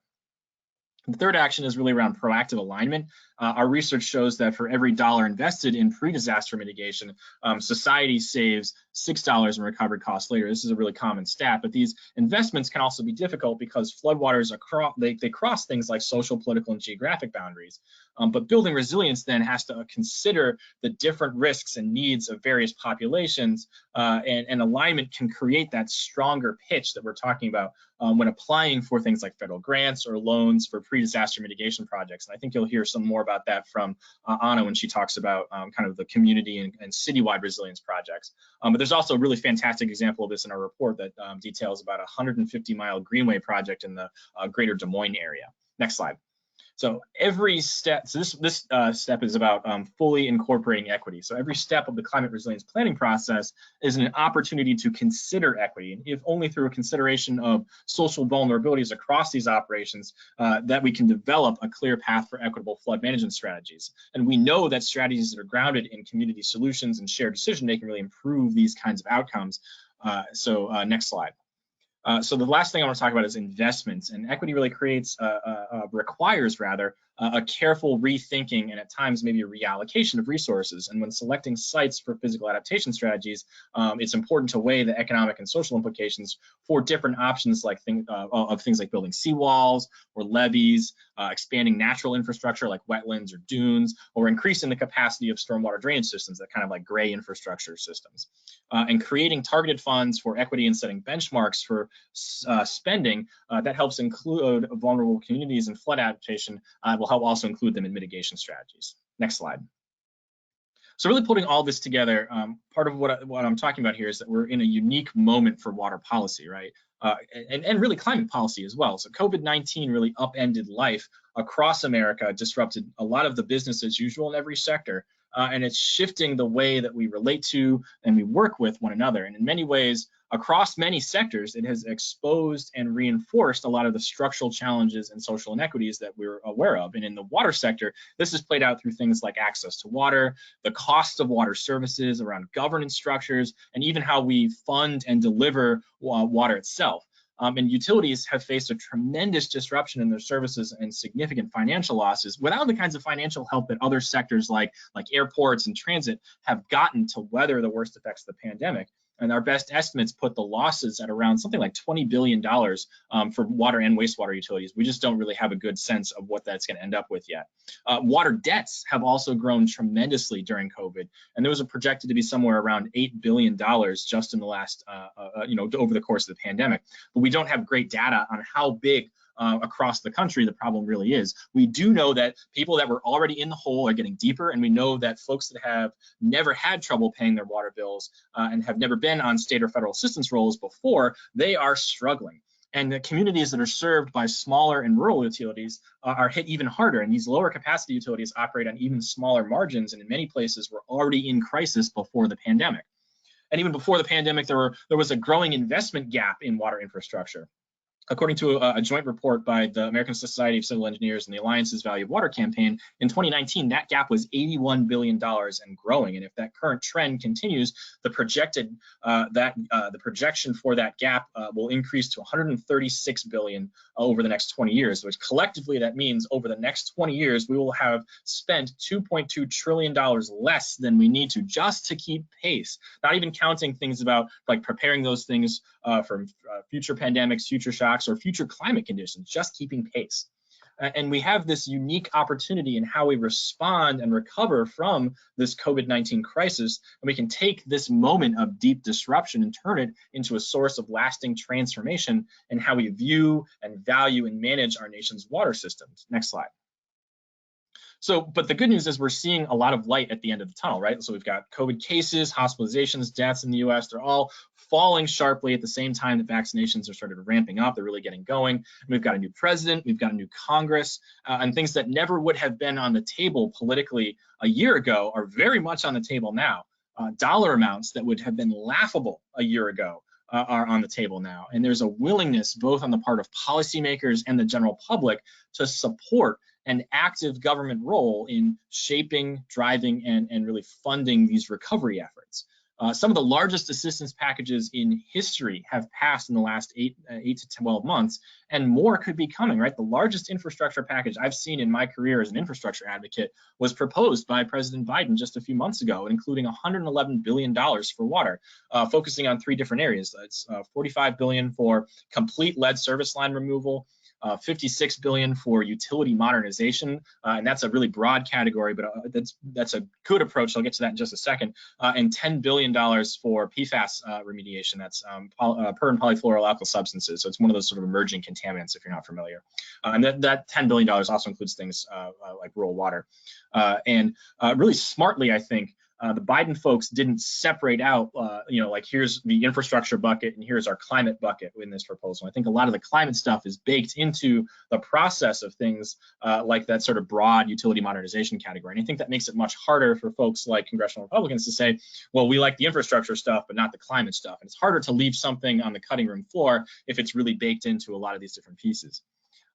E: The third action is really around proactive alignment. Our research shows that for every dollar invested in pre-disaster mitigation, society saves $6 in recovered costs later. This is a really common stat, but these investments can also be difficult because floodwaters they cross things like social, political, and geographic boundaries. But building resilience then has to consider the different risks and needs of various populations, and alignment can create that stronger pitch that we're talking about when applying for things like federal grants or loans for pre-disaster mitigation projects. And I think you'll hear some more about that from Anna when she talks about kind of the community and citywide resilience projects. But there's also a really fantastic example of this in our report that details about a 150-mile greenway project in the greater Des Moines area. Next slide. So every step, so this step is about fully incorporating equity. So every step of the climate resilience planning process is an opportunity to consider equity, and if only through a consideration of social vulnerabilities across these operations that we can develop a clear path for equitable flood management strategies. And we know that strategies that are grounded in community solutions and shared decision making really improve these kinds of outcomes. Next slide. So the last thing I want to talk about is investments, and equity really requires a careful rethinking and at times maybe a reallocation of resources. And when selecting sites for physical adaptation strategies, it's important to weigh the economic and social implications for different options like things like building seawalls or levees, expanding natural infrastructure like wetlands or dunes, or increasing the capacity of stormwater drainage systems, that kind of like gray infrastructure systems. And creating targeted funds for equity and setting benchmarks for spending that helps include vulnerable communities and flood adaptation will help also include them in mitigation strategies. Next slide. So really putting all this together, part of what I'm talking about here is that we're in a unique moment for water policy, right? And really climate policy as well. So COVID-19 really upended life across America, disrupted a lot of the business as usual in every sector, and it's shifting the way that we relate to and we work with one another. And in many ways, across many sectors, it has exposed and reinforced a lot of the structural challenges and social inequities that we're aware of. And in the water sector, this is played out through things like access to water, the cost of water services, around governance structures, and even how we fund and deliver water itself. And utilities have faced a tremendous disruption in their services and significant financial losses without the kinds of financial help that other sectors like airports and transit have gotten to weather the worst effects of the pandemic. And our best estimates put the losses at around something like $20 billion for water and wastewater utilities. We just don't really have a good sense of what that's going to end up with yet. Water debts have also grown tremendously during COVID, and those are projected to be somewhere around $8 billion just in the last, over the course of the pandemic. But we don't have great data on how big across the country the problem really is. We do know that people that were already in the hole are getting deeper, and we know that folks that have never had trouble paying their water bills and have never been on state or federal assistance rolls before, they are struggling. And the communities that are served by smaller and rural utilities are hit even harder, and these lower capacity utilities operate on even smaller margins, and in many places were already in crisis before the pandemic. And even before the pandemic, there was a growing investment gap in water infrastructure. According to a joint report by the American Society of Civil Engineers and the Alliance's Value of Water campaign, in 2019, that gap was $81 billion and growing. And if that current trend continues, the projection for that gap will increase to $136 billion over the next 20 years, which collectively that means over the next 20 years, we will have spent $2.2 trillion less than we need to just to keep pace, not even counting things about like preparing those things for future pandemics, future shocks, or future climate conditions, just keeping pace. And we have this unique opportunity in how we respond and recover from this COVID-19 crisis, and we can take this moment of deep disruption and turn it into a source of lasting transformation in how we view and value and manage our nation's water systems. Next slide. But the good news is we're seeing a lot of light at the end of the tunnel, right? So we've got COVID cases, hospitalizations, deaths in the US. They're all falling sharply at the same time that vaccinations are started ramping up. They're really getting going. And we've got a new president, we've got a new Congress, and things that never would have been on the table politically a year ago are very much on the table now. Dollar amounts that would have been laughable a year ago are on the table now. And there's a willingness both on the part of policymakers and the general public to support an active government role in shaping, driving, and really funding these recovery efforts. Some of the largest assistance packages in history have passed in the last 8 to 12 months, and more could be coming, right? The largest infrastructure package I've seen in my career as an infrastructure advocate was proposed by President Biden just a few months ago, including $111 billion for water, focusing on 3 different areas. It's $45 billion for complete lead service line removal, $56 billion for utility modernization, and that's a really broad category, but that's a good approach. I'll get to that in just a second. And $10 billion for PFAS remediation. That's per and polyfluoroalkyl substances. So it's one of those sort of emerging contaminants, if you're not familiar. And that $10 billion also includes things like rural water. And really smartly, I think, the Biden folks didn't separate out, like here's the infrastructure bucket and here's our climate bucket in this proposal. I think a lot of the climate stuff is baked into the process of things like that sort of broad utility modernization category. And I think that makes it much harder for folks like congressional Republicans to say, well, we like the infrastructure stuff, but not the climate stuff. And it's harder to leave something on the cutting room floor if it's really baked into a lot of these different pieces.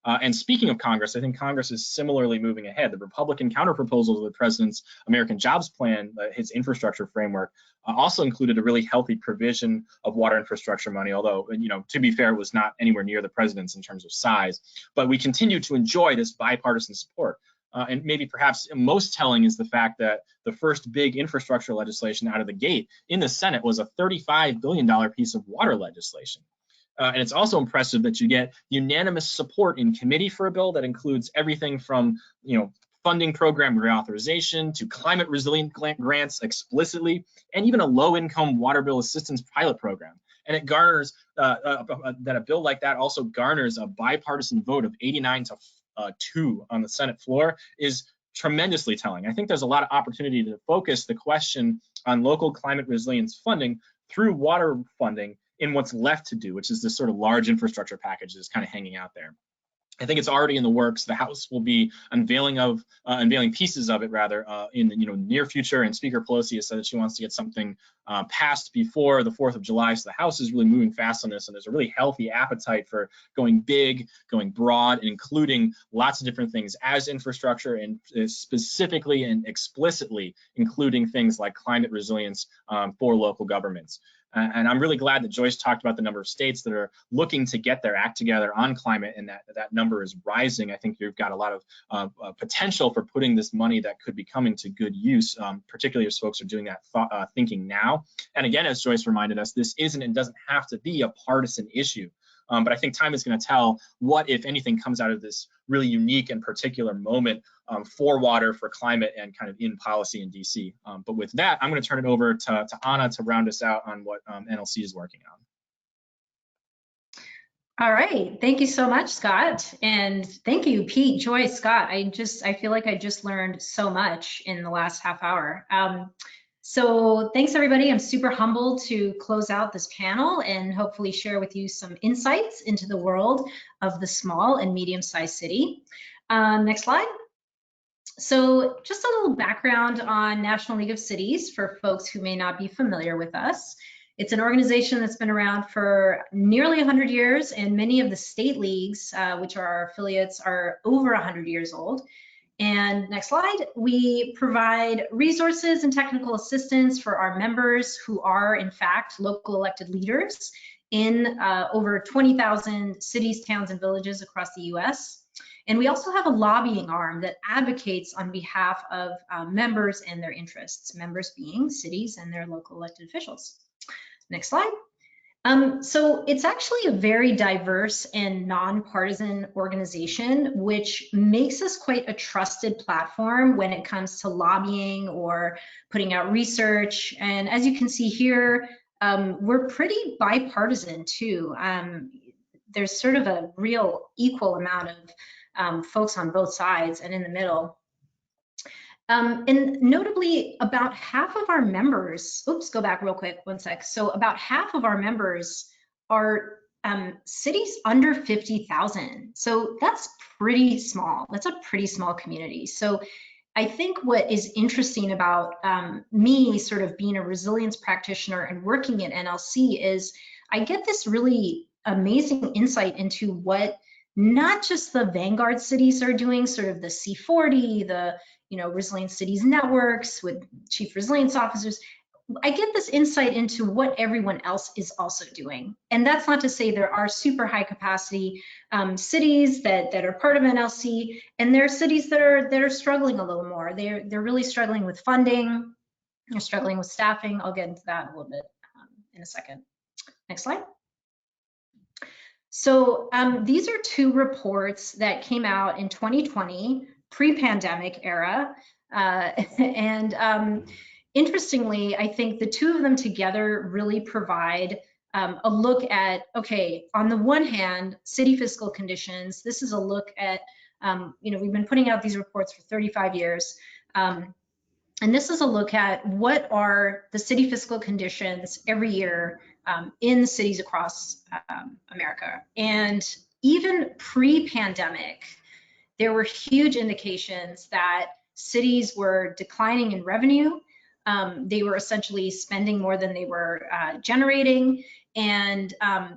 E: And speaking of Congress, I think Congress is similarly moving ahead. The Republican counterproposal to the president's American Jobs Plan, his infrastructure framework, also included a really healthy provision of water infrastructure money, although, to be fair, it was not anywhere near the president's in terms of size. But we continue to enjoy this bipartisan support. And maybe perhaps most telling is the fact that the first big infrastructure legislation out of the gate in the Senate was a $35 billion piece of water legislation. And it's also impressive that you get unanimous support in committee for a bill that includes everything from, funding program reauthorization to climate resilient grants explicitly, and even a low-income water bill assistance pilot program. And it garners that a bill like that also garners a bipartisan vote of 89 to 2 on the Senate floor is tremendously telling. I think there's a lot of opportunity to focus the question on local climate resilience funding through water funding in what's left to do, which is this sort of large infrastructure package that's kind of hanging out there. I think it's already in the works. The House will be unveiling pieces of it in the near future. And Speaker Pelosi has said that she wants to get something passed before the 4th of July. So the House is really moving fast on this, and there's a really healthy appetite for going big, going broad, and including lots of different things as infrastructure, and specifically and explicitly including things like climate resilience for local governments. And I'm really glad that Joyce talked about the number of states that are looking to get their act together on climate, and that number is rising. I think you've got a lot of potential for putting this money that could be coming to good use, particularly as folks are doing that thinking now. And again, as Joyce reminded us, this isn't and doesn't have to be a partisan issue. But I think time is going to tell what, if anything, comes out of this really unique and particular moment for water, for climate, and kind of in policy in DC. But with that, I'm going to turn it over to Anna to round us out on what NLC is working on.
F: All right, thank you so much, Scott. And thank you, Pete, Joyce, Scott. I feel like I just learned so much in the last half hour. So thanks everybody. I'm super humbled to close out this panel and hopefully share with you some insights into the world of the small and medium-sized city. Next slide. So just a little background on National League of Cities for folks who may not be familiar with us. It's an organization that's been around for nearly 100 years, and many of the state leagues, which are our affiliates, are over 100 years old. And next slide, we provide resources and technical assistance for our members who are in fact local elected leaders in over 20,000 cities, towns, and villages across the US. And we also have a lobbying arm that advocates on behalf of members and their interests, members being cities and their local elected officials. Next slide. So it's actually a very diverse and nonpartisan organization, which makes us quite a trusted platform when it comes to lobbying or putting out research. And as you can see here, we're pretty bipartisan too. There's sort of a real equal amount of folks on both sides and in the middle. And notably, about half of our members, oops, go back real quick, one sec. So about half of our members are cities under 50,000. So that's pretty small. That's a pretty small community. So I think what is interesting about me sort of being a resilience practitioner and working at NLC is I get this really amazing insight into what not just the vanguard cities are doing, sort of the C40, the resilient cities networks with chief resilience officers. I get this insight into what everyone else is also doing. And that's not to say there are super high capacity cities that are part of NLC, and there are cities that are struggling a little more. They're really struggling with funding, they're struggling with staffing. I'll get into that a little bit in a second. Next slide. So these are two reports that came out in 2020, pre-pandemic era. Interestingly, I think the two of them together really provide a look at, okay, on the one hand, city fiscal conditions. This is a look at, we've been putting out these reports for 35 years. And this is a look at what are the city fiscal conditions every year in cities across America. And even pre-pandemic, there were huge indications that cities were declining in revenue. They were essentially spending more than they were generating, and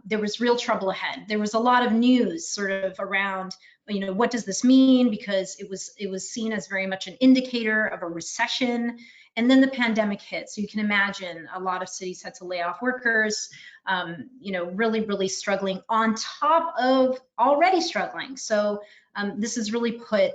F: there was real trouble ahead. There was a lot of news sort of around, what does this mean? Because it was seen as very much an indicator of a recession. And then the pandemic hit. So you can imagine a lot of cities had to lay off workers, really, really struggling on top of already struggling. So this has really put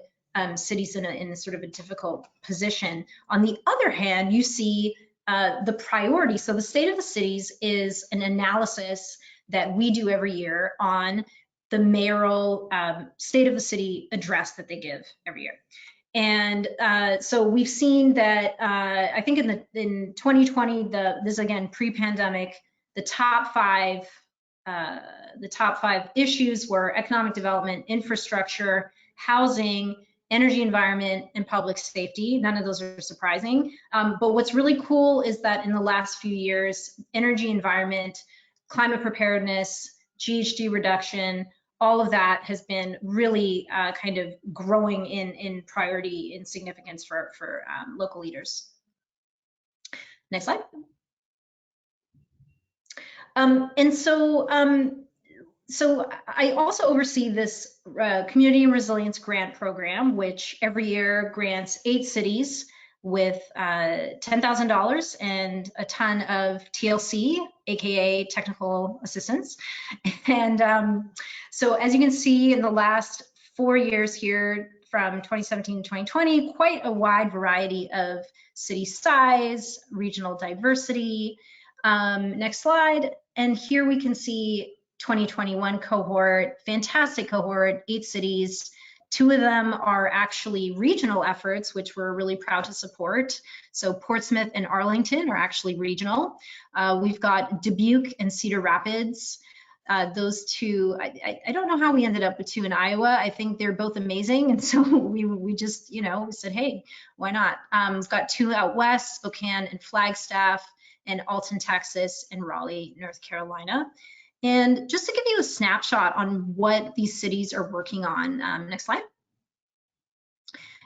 F: cities in a sort of a difficult position. On the other hand, you see the priority. So the state of the cities is an analysis that we do every year on the mayoral state of the city address that they give every year. And so we've seen that I think in 2020, this again pre-pandemic, the top five issues were economic development, infrastructure, housing, energy, environment, and public safety. None of those are surprising. But what's really cool is that in the last few years, energy, environment, climate preparedness, GHG reduction, all of that has been really kind of growing in priority and significance for local leaders. Next slide. So I also oversee this Community and Resilience Grant Program, which every year grants 8 cities with $10,000 and a ton of TLC, aka technical assistance. And so as you can see in the last 4 years here, from 2017 to 2020, quite a wide variety of city size, regional diversity. Next slide. And here we can see 2021 cohort, fantastic cohort, 8 cities. 2 of them are actually regional efforts, which we're really proud to support. So Portsmouth and Arlington are actually regional. We've got Dubuque and Cedar Rapids. Those 2, I don't know how we ended up with 2 in Iowa. I think they're both amazing. And so we just, we said, hey, why not? We've got 2 out west, Spokane and Flagstaff, and Alton, Texas, and Raleigh, North Carolina. And just to give you a snapshot on what these cities are working on, next slide.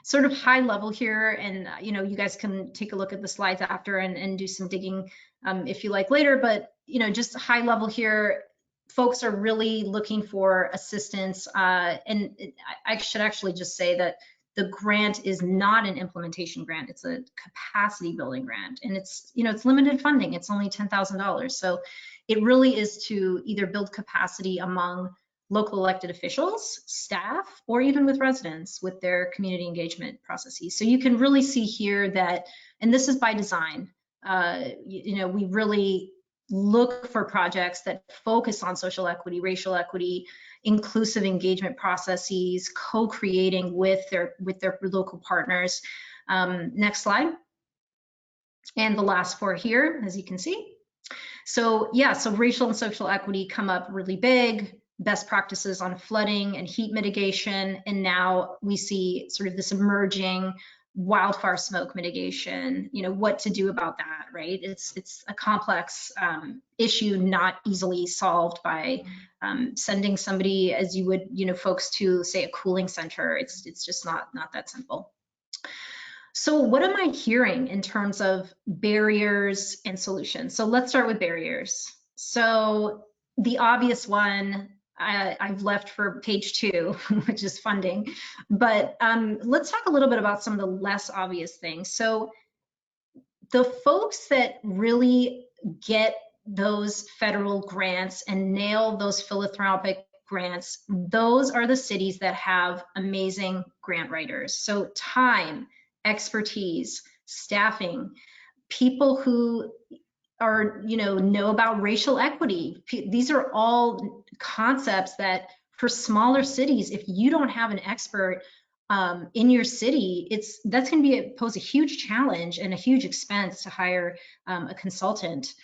F: Sort of high level here, and you guys can take a look at the slides after and do some digging if you like later, but just high level here, folks are really looking for assistance, and I should actually just say that the grant is not an implementation grant, it's a capacity building grant, and it's it's limited funding, it's only $10,000. So it really is to either build capacity among local elected officials, staff, or even with residents with their community engagement processes. So you can really see here that, and this is by design, we really look for projects that focus on social equity, racial equity, inclusive engagement processes, co-creating with their local partners. Next slide. And the last 4 here, as you can see. So yeah, so racial and social equity come up really big, best practices on flooding and heat mitigation. And now we see sort of this emerging wildfire smoke mitigation, what to do about that, right? It's a complex issue, not easily solved by sending somebody as you would, folks to say a cooling center. It's just not that simple. So what am I hearing in terms of barriers and solutions? So let's start with barriers. So the obvious one, I've left for page 2, which is funding, but let's talk a little bit about some of the less obvious things. So the folks that really get those federal grants and nail those philanthropic grants, those are the cities that have amazing grant writers. So time, expertise, staffing, people who are, know about racial equity. These are all concepts that for smaller cities, if you don't have an expert in your city, that's going to pose a huge challenge and a huge expense to hire a consultant.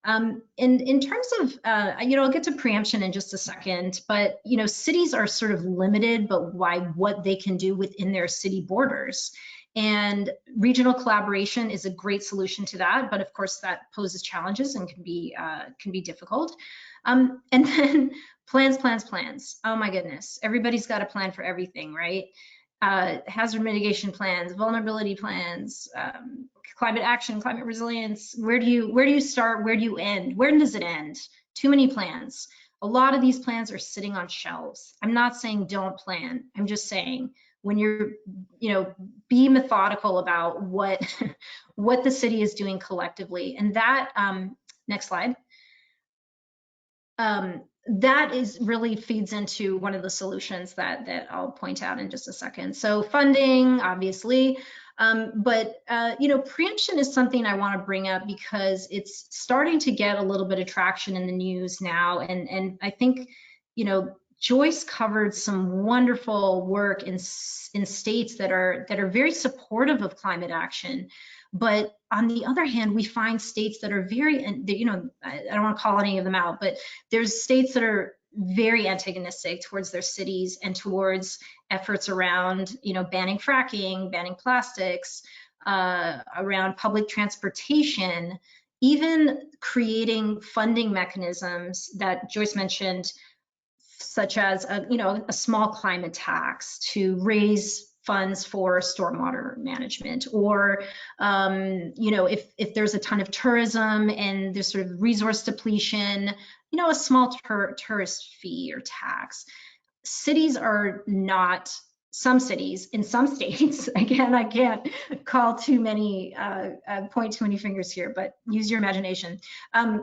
F: And in terms of, I'll get to preemption in just a second, but, cities are sort of limited, but by what they can do within their city borders. And regional collaboration is a great solution to that, but of course that poses challenges and can be difficult. And then plans. Oh my goodness, everybody's got a plan for everything, right? Hazard mitigation plans, vulnerability plans, climate action, climate resilience. Where do you start? Where do you end? Where does it end? Too many plans. A lot of these plans are sitting on shelves. I'm not saying don't plan. I'm just saying when you're, be methodical about what the city is doing collectively. And that, next slide. That really feeds into one of the solutions that I'll point out in just a second. So funding, obviously, but preemption is something I want to bring up because it's starting to get a little bit of traction in the news now, and I think Joyce covered some wonderful work in states that are very supportive of climate action. But on the other hand, we find states that are very, I don't want to call any of them out, but there's states that are very antagonistic towards their cities and towards efforts around, banning fracking, banning plastics, around public transportation, even creating funding mechanisms that Joyce mentioned, such as a small climate tax to raise funds for stormwater management, or if there's a ton of tourism and there's sort of resource depletion, a small tourist fee or tax. Cities are not, some cities in some states, again, I can't call too many, point too many fingers here, but use your imagination.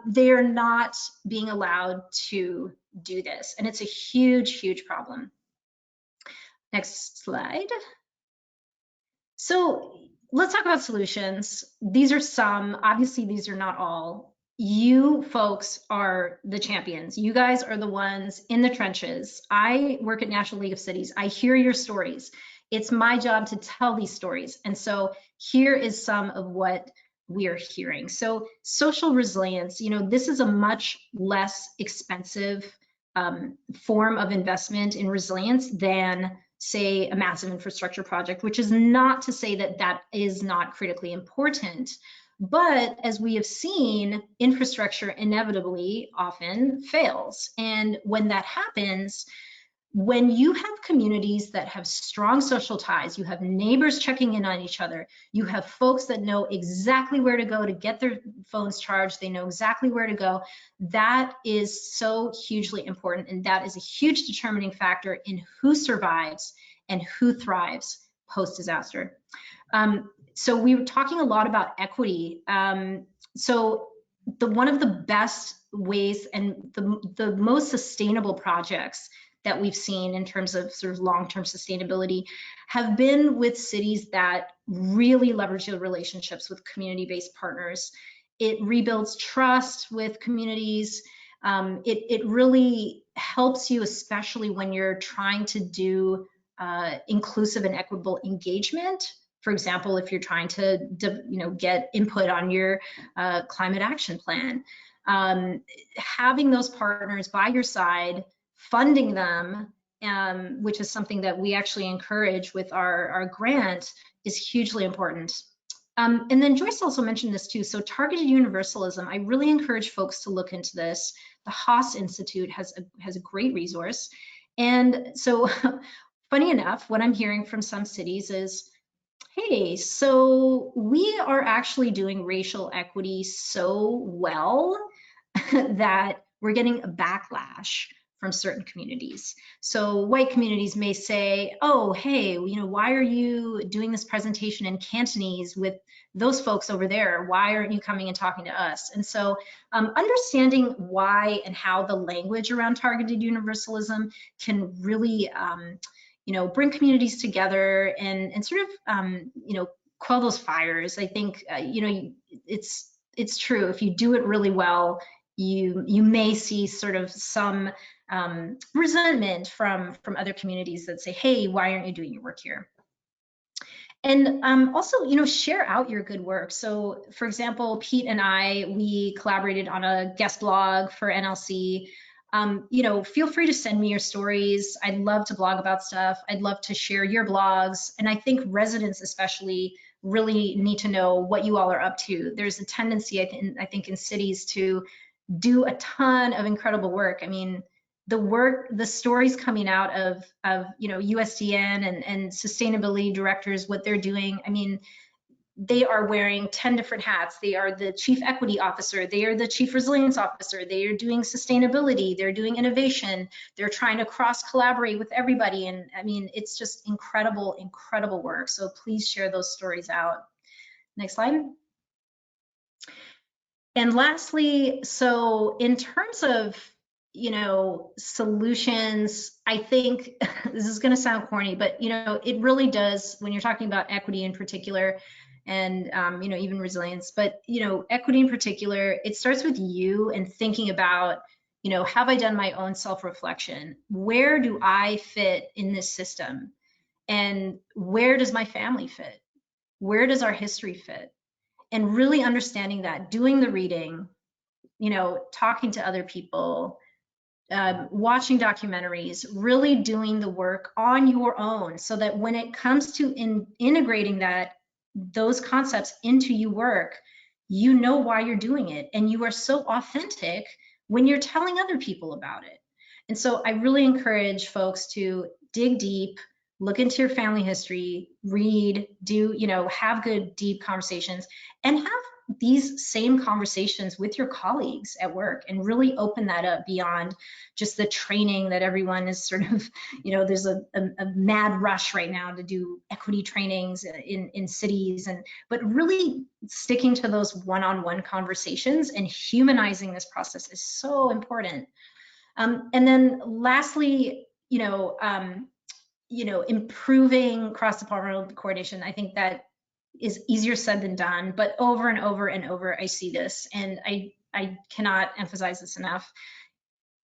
F: They are not being allowed to do this, and it's a huge problem. Next slide. So let's talk about solutions. These are some, obviously these are not all. You folks are the champions. You guys are the ones in the trenches. I work at National League of Cities. I hear your stories. It's my job to tell these stories. And so here is some of what we are hearing. So social resilience, this is a much less expensive form of investment in resilience than, say, a massive infrastructure project, which is not to say that that is not critically important. But as we have seen, infrastructure inevitably often fails. And when that happens, when you have communities that have strong social ties, you have neighbors checking in on each other, you have folks that know exactly where to go to get their phones charged, they know exactly where to go, that is so hugely important. And that is a huge determining factor in who survives and who thrives post-disaster. So we were talking a lot about equity. So one of the best ways and the most sustainable projects that we've seen in terms of sort of long-term sustainability have been with cities that really leverage their relationships with community-based partners. It rebuilds trust with communities. It really helps you, especially when you're trying to do inclusive and equitable engagement. For example, if you're trying to get input on your climate action plan, having those partners by your side, funding them, which is something that we actually encourage with our grant, is hugely important. And then Joyce also mentioned this too. So targeted universalism, I really encourage folks to look into this. The Haas Institute has a great resource. And so funny enough, what I'm hearing from some cities is, hey, so we are actually doing racial equity so well that we're getting a backlash from certain communities. So white communities may say, oh, hey, why are you doing this presentation in Cantonese with those folks over there? Why aren't you coming and talking to us? And so understanding why and how the language around targeted universalism can really bring communities together and sort of quell those fires. I think it's true. If you do it really well, you may see sort of some resentment from other communities that say, hey, why aren't you doing your work here? And also, share out your good work. So for example, Pete and we collaborated on a guest blog for NLC. Feel free to send me your stories. I'd love to blog about stuff. I'd love to share your blogs. And I think residents especially really need to know what you all are up to. There's a tendency, I think in cities to do a ton of incredible work. I mean, the stories coming out of USDN and sustainability directors, what they're doing, I mean, they are wearing 10 different hats. They are the chief equity officer. They are the chief resilience officer. They are doing sustainability. They're doing innovation. They're trying to cross collaborate with everybody. And I mean, it's just incredible, incredible work. So please share those stories out. Next slide. And lastly, so in terms of, solutions, I think this is going to sound corny, but, it really does, when you're talking about equity in particular, and, even resilience, but, equity in particular, it starts with you and thinking about, have I done my own self-reflection? Where do I fit in this system? And where does my family fit? Where does our history fit? And really understanding that, doing the reading, talking to other people, watching documentaries, really doing the work on your own, so that when it comes to integrating those concepts into your work, you know why you're doing it, and you are so authentic when you're telling other people about it. And so I really encourage folks to dig deep, look into your family history, read, have good, deep conversations, and have these same conversations with your colleagues at work, and really open that up beyond just the training that everyone is sort of, there's a mad rush right now to do equity trainings in cities, but really sticking to those one-on-one conversations and humanizing this process is so important. And then lastly, improving cross-departmental coordination. I think that is easier said than done, but over and over and over, I see this, and I cannot emphasize this enough.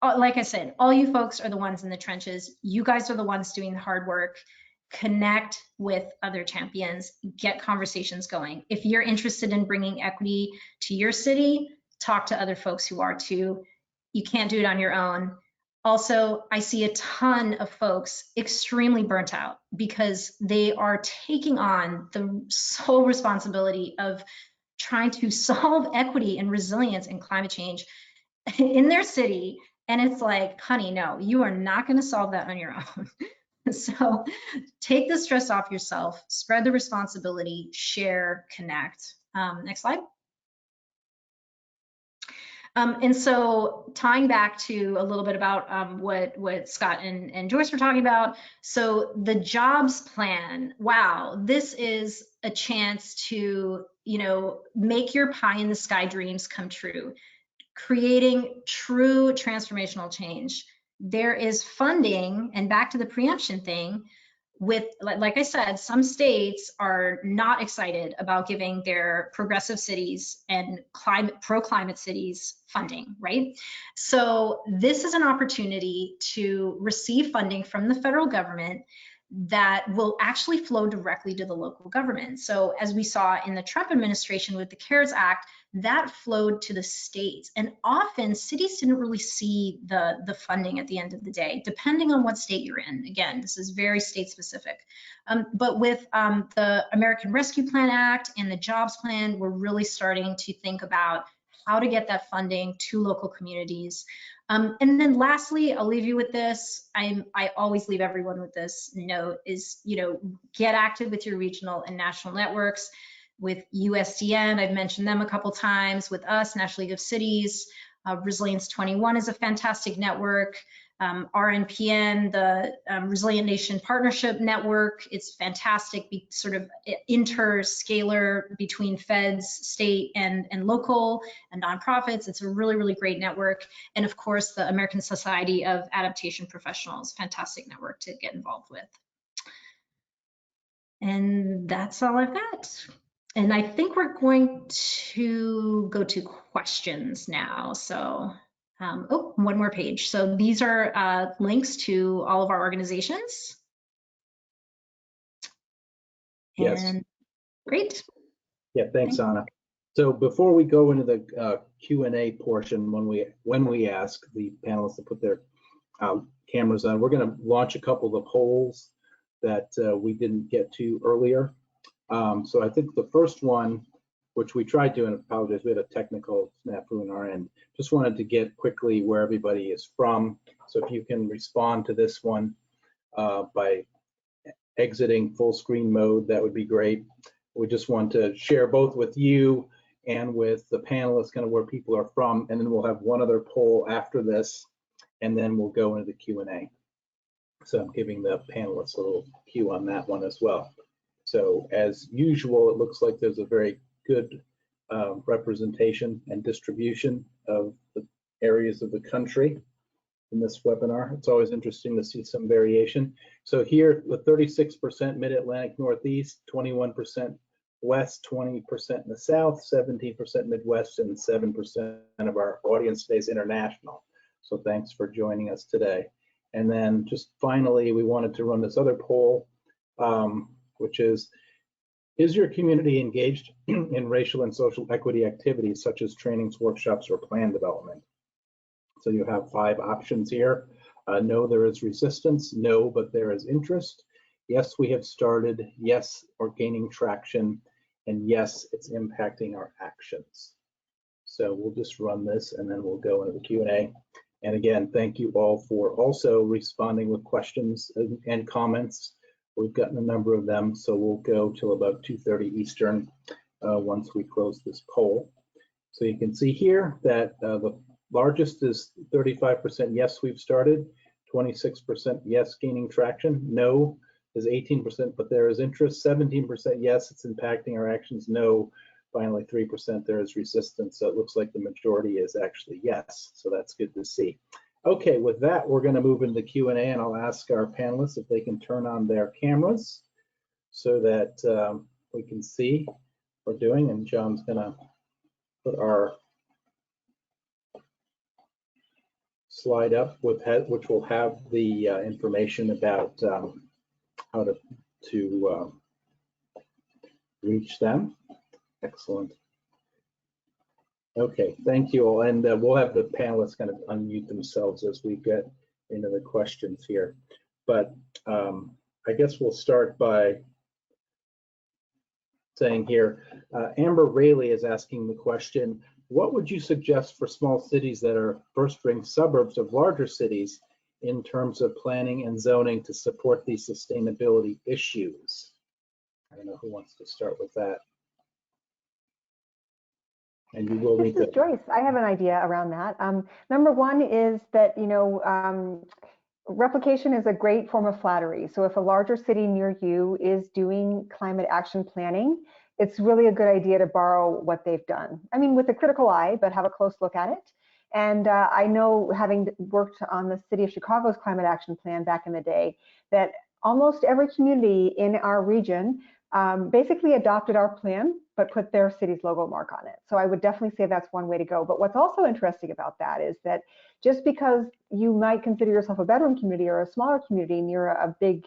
F: Like I said, all you folks are the ones in the trenches. You guys are the ones doing the hard work. Connect with other champions, get conversations going. If you're interested in bringing equity to your city, talk to other folks who are too. You can't do it on your own. Also, I see a ton of folks extremely burnt out because they are taking on the sole responsibility of trying to solve equity and resilience and climate change in their city. And it's like, honey, no, you are not going to solve that on your own. So take the stress off yourself, spread the responsibility, share, connect. Next slide. And so tying back to a little bit about what Scott and Joyce were talking about. So the jobs plan, wow, this is a chance to, make your pie in the sky dreams come true, creating true transformational change. There is funding, and back to the preemption thing, with, like I said, some states are not excited about giving their progressive cities and pro-climate cities funding, right? So this is an opportunity to receive funding from the federal government that will actually flow directly to the local government. So as we saw in the Trump administration with the CARES Act, that flowed to the states. And often cities didn't really see the funding at the end of the day, depending on what state you're in. Again, this is very state specific. But with the American Rescue Plan Act and the Jobs Plan, we're really starting to think about how to get that funding to local communities. And then lastly, I'll leave you with this. I always leave everyone with this note is, get active with your regional and national networks. With USDN, I've mentioned them a couple times. With us, National League of Cities, Resilience 21 is a fantastic network. RNPN, the Resilient Nation Partnership Network, it's fantastic, sort of interscalar between feds, state, and local, and nonprofits. It's a really, really great network. And of course, the American Society of Adaptation Professionals, fantastic network to get involved with. And that's all I've got. And I think we're going to go to questions now. So, oh, one more page. So these are links to all of our organizations.
A: Yes.
F: And great.
A: Yeah, thanks, Anna. So before we go into the Q&A portion, when we ask the panelists to put their cameras on, we're going to launch a couple of polls that we didn't get to earlier. So I think the first one, which we tried to, and apologize, we had a technical snafu on our end. Just wanted to get quickly where everybody is from. So if you can respond to this one by exiting full screen mode, that would be great. We just want to share both with you and with the panelists kind of where people are from, and then we'll have one other poll after this, and then we'll go into the Q&A. So I'm giving the panelists a little cue on that one as well. So as usual, it looks like there's a very good representation and distribution of the areas of the country in this webinar. It's always interesting to see some variation. So here, with 36% Mid-Atlantic Northeast, 21% West, 20% in the South, 17% Midwest, and 7% of our audience today is international. So thanks for joining us today. And then just finally, we wanted to run this other poll, which is your community engaged in racial and social equity activities such as trainings, workshops, or plan development? So you have 5 options here. No, there is resistance. No, but there is interest. Yes, we have started. Yes, we're gaining traction. And yes, it's impacting our actions. So we'll just run this and then we'll go into the Q&A. And again, thank you all for also responding with questions and comments. We've gotten a number of them, so we'll go till about 2:30 Eastern once we close this poll. So you can see here that the largest is 35% yes, we've started, 26% yes, gaining traction, no is 18%, but there is interest, 17% yes, it's impacting our actions, no, finally 3% there is resistance. So it looks like the majority is actually yes, so that's good to see. Okay, with that, we're going to move into the Q&A, and I'll ask our panelists if they can turn on their cameras so that we can see what we're doing. And John's going to put our slide up, which will have the information about how to reach them. Excellent. Okay, thank you all. And we'll have the panelists kind of unmute themselves as we get into the questions here. But I guess we'll start by saying here, Amber Rayleigh is asking the question, what would you suggest for small cities that are first-ring suburbs of larger cities in terms of planning and zoning to support these sustainability issues? I don't know who wants to start with that. And you will
D: This is Joyce. I have an idea around that. Number one is that, replication is a great form of flattery. So if a larger city near you is doing climate action planning, it's really a good idea to borrow what they've done. I mean, with a critical eye, but have a close look at it. And I know, having worked on the city of Chicago's climate action plan back in the day, that almost every community in our region basically adopted our plan, but put their city's logo mark on it. So I would definitely say that's one way to go. But what's also interesting about that is that just because you might consider yourself a bedroom community or a smaller community near a big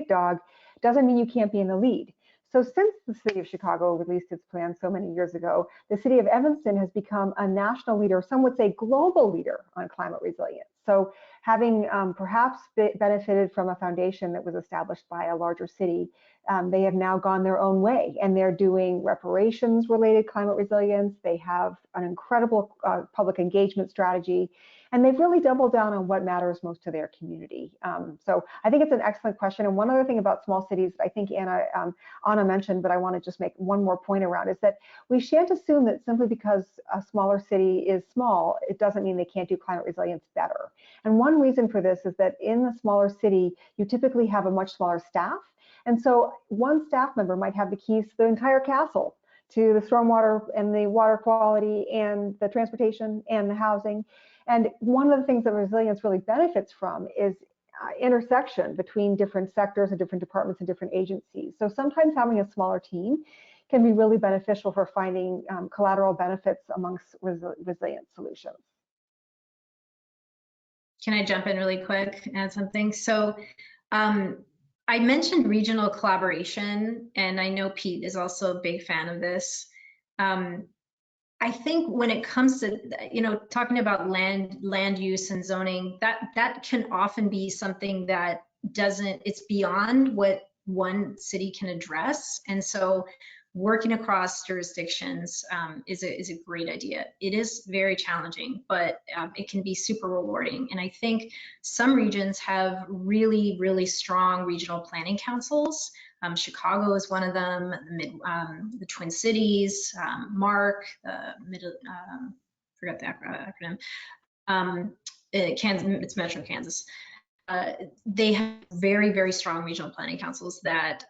D: dog, doesn't mean you can't be in the lead. So since the city of Chicago released its plan so many years ago, the city of Evanston has become a national leader, some would say global leader on climate resilience. So having perhaps benefited from a foundation that was established by a larger city, they have now gone their own way, and they're doing reparations related climate resilience. They have an incredible public engagement strategy, and they've really doubled down on what matters most to their community. So I think it's an excellent question. And one other thing about small cities, I think Anna mentioned, but I want to just make one more point around, is that we shan't assume that simply because a smaller city is small, it doesn't mean they can't do climate resilience better. And one reason for this is that in the smaller city, you typically have a much smaller staff. And so one staff member might have the keys to the entire castle, to the stormwater and the water quality and the transportation and the housing. And one of the things that resilience really benefits from is intersection between different sectors and different departments and different agencies. So sometimes having a smaller team can be really beneficial for finding collateral benefits amongst resilient solutions.
F: Can I jump in really quick and add something? So I mentioned regional collaboration, and I know Pete is also a big fan of this. I think when it comes to, talking about land use and zoning, that can often be something that it's beyond what one city can address. And so working across jurisdictions is a great idea. It is very challenging, but it can be super rewarding. And I think some regions have really, really strong regional planning councils. Chicago is one of them, the Twin Cities, MARC, forgot the acronym, Kansas, it's Metro Kansas. They have very, very strong regional planning councils that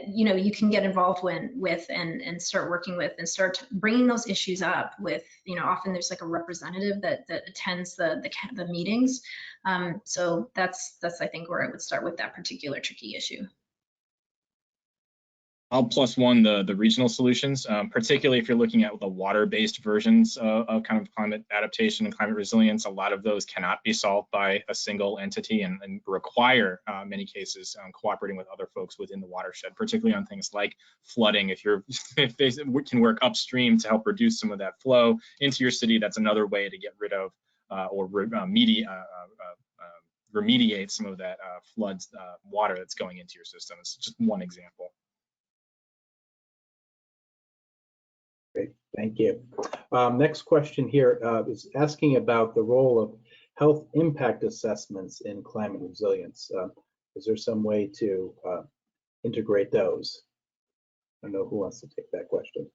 F: you can get involved with and start working with and start bringing those issues up with, often there's like a representative that attends the meetings. So that's I think where I would start with that particular tricky issue.
E: I'll plus one the regional solutions, particularly if you're looking at the water-based versions of kind of climate adaptation and climate resilience. A lot of those cannot be solved by a single entity and require, many cases, cooperating with other folks within the watershed, particularly on things like flooding. If they can work upstream to help reduce some of that flow into your city, that's another way to get rid of or remediate some of that floods water that's going into your system. It's just one example.
A: Great, thank you. Next question here is asking about the role of health impact assessments in climate resilience. Is there some way to integrate those? I don't know who wants to take that question.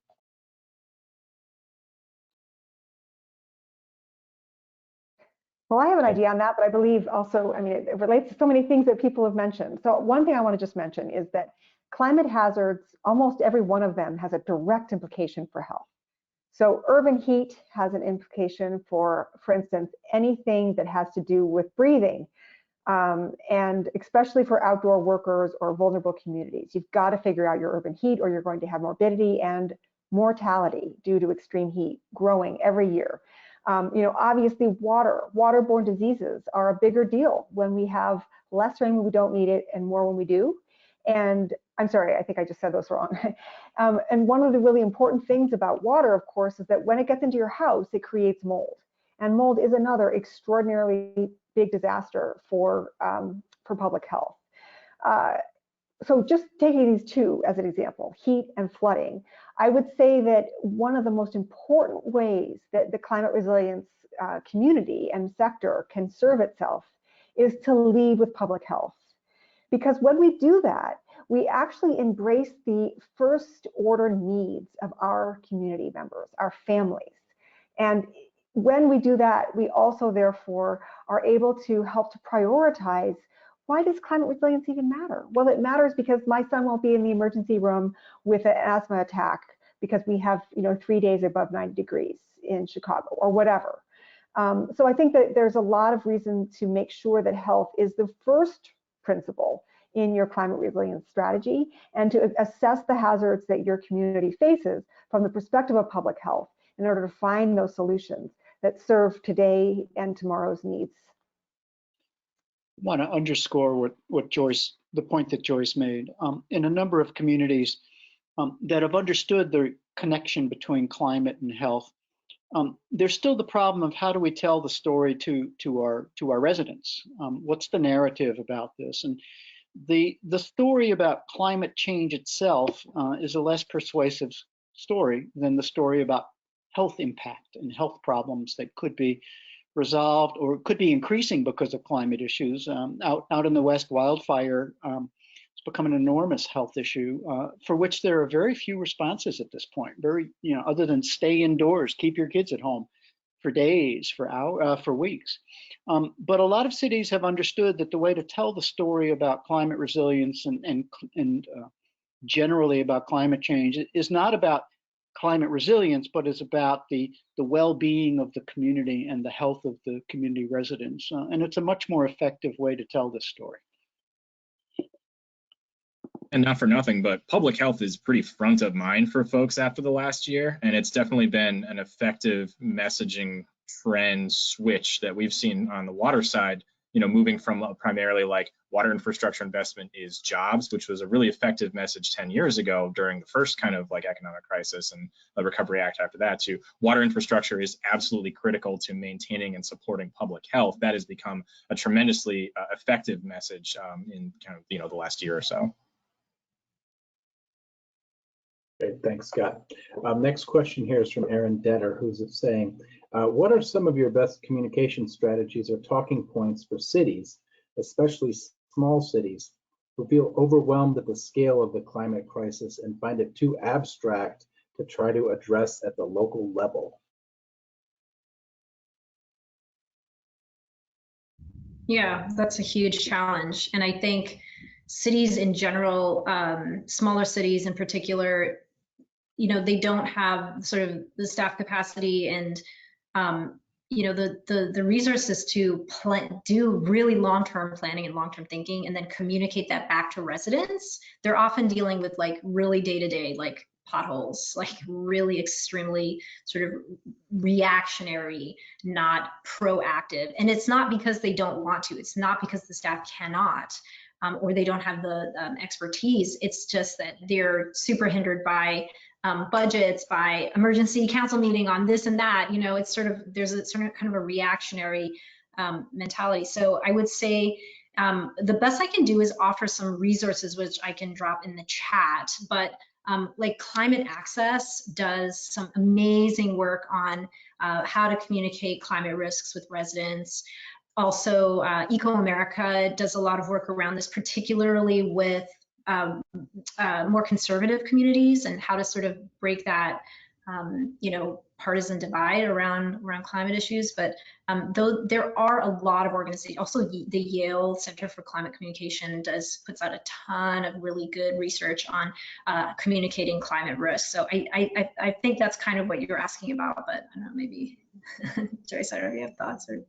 D: Well, I have an idea on that, but I believe also, it relates to so many things that people have mentioned. So one thing I want to just mention is that climate hazards, almost every one of them has a direct implication for health. So urban heat has an implication for instance, anything that has to do with breathing, and especially for outdoor workers or vulnerable communities. You've got to figure out your urban heat or you're going to have morbidity and mortality due to extreme heat growing every year. Obviously waterborne diseases are a bigger deal when we have less rain when we don't need it and more when we do. And I'm sorry, I think I just said those wrong. And one of the really important things about water, of course, is that when it gets into your house, it creates mold. And mold is another extraordinarily big disaster for public health. So just taking these two as an example, heat and flooding, I would say that one of the most important ways that the climate resilience community and sector can serve itself is to lead with public health. Because when we do that, we actually embrace the first order needs of our community members, our families. And when we do that, we also therefore are able to help to prioritize, why does climate resilience even matter? Well, it matters because my son won't be in the emergency room with an asthma attack because we have 3 days above 90 degrees in Chicago or whatever. So I think that there's a lot of reason to make sure that health is the first principle in your climate resilience strategy, and to assess the hazards that your community faces from the perspective of public health in order to find those solutions that serve today and tomorrow's needs.
G: I want to underscore the point that Joyce made. In a number of communities,
B: that have understood the connection between climate and health. There's still the problem of how do we tell the story to our residents? What's the narrative about this? And the story about climate change itself is a less persuasive story than the story about health impact and health problems that could be resolved or could be increasing because of climate issues. Out in the West, wildfire it's become an enormous health issue for which there are very few responses at this point. Other than stay indoors, keep your kids at home for days, for hours, for weeks. But a lot of cities have understood that the way to tell the story about climate resilience and generally about climate change is not about climate resilience, but is about the well-being of the community and the health of the community residents. And it's a much more effective way to tell this story.
E: And not for nothing, but public health is pretty front of mind for folks after the last year. And it's definitely been an effective messaging trend switch that we've seen on the water side, moving from primarily like water infrastructure investment is jobs, which was a really effective message 10 years ago during the first kind of like economic crisis and the Recovery Act after that, to water infrastructure is absolutely critical to maintaining and supporting public health. That has become a tremendously effective message in kind of, the last year or so.
A: Great, thanks, Scott. Next question here is from Aaron Detter, who's saying, what are some of your best communication strategies or talking points for cities, especially small cities, who feel overwhelmed at the scale of the climate crisis and find it too abstract to try to address at the local level?
F: Yeah, that's a huge challenge. And I think cities in general, smaller cities in particular, they don't have sort of the staff capacity and the resources to do really long-term planning and long-term thinking and then communicate that back to residents. They're often dealing with like really day-to-day, like potholes, like really extremely sort of reactionary, not proactive. And it's not because they don't want to, it's not because the staff cannot, or they don't have the expertise. It's just that they're super hindered by budgets, by emergency council meeting on this and that. It's sort of, there's a sort of kind of a reactionary mentality. So I would say the best I can do is offer some resources, which I can drop in the chat, but like Climate Access does some amazing work on how to communicate climate risks with residents. Also, Eco America does a lot of work around this, particularly with more conservative communities and how to sort of break that, partisan divide around climate issues. But though there are a lot of organizations, also the Yale Center for Climate Communication puts out a ton of really good research on communicating climate risk. So I think that's kind of what you're asking about, but I don't know, maybe Joyce, I don't know if you have thoughts or.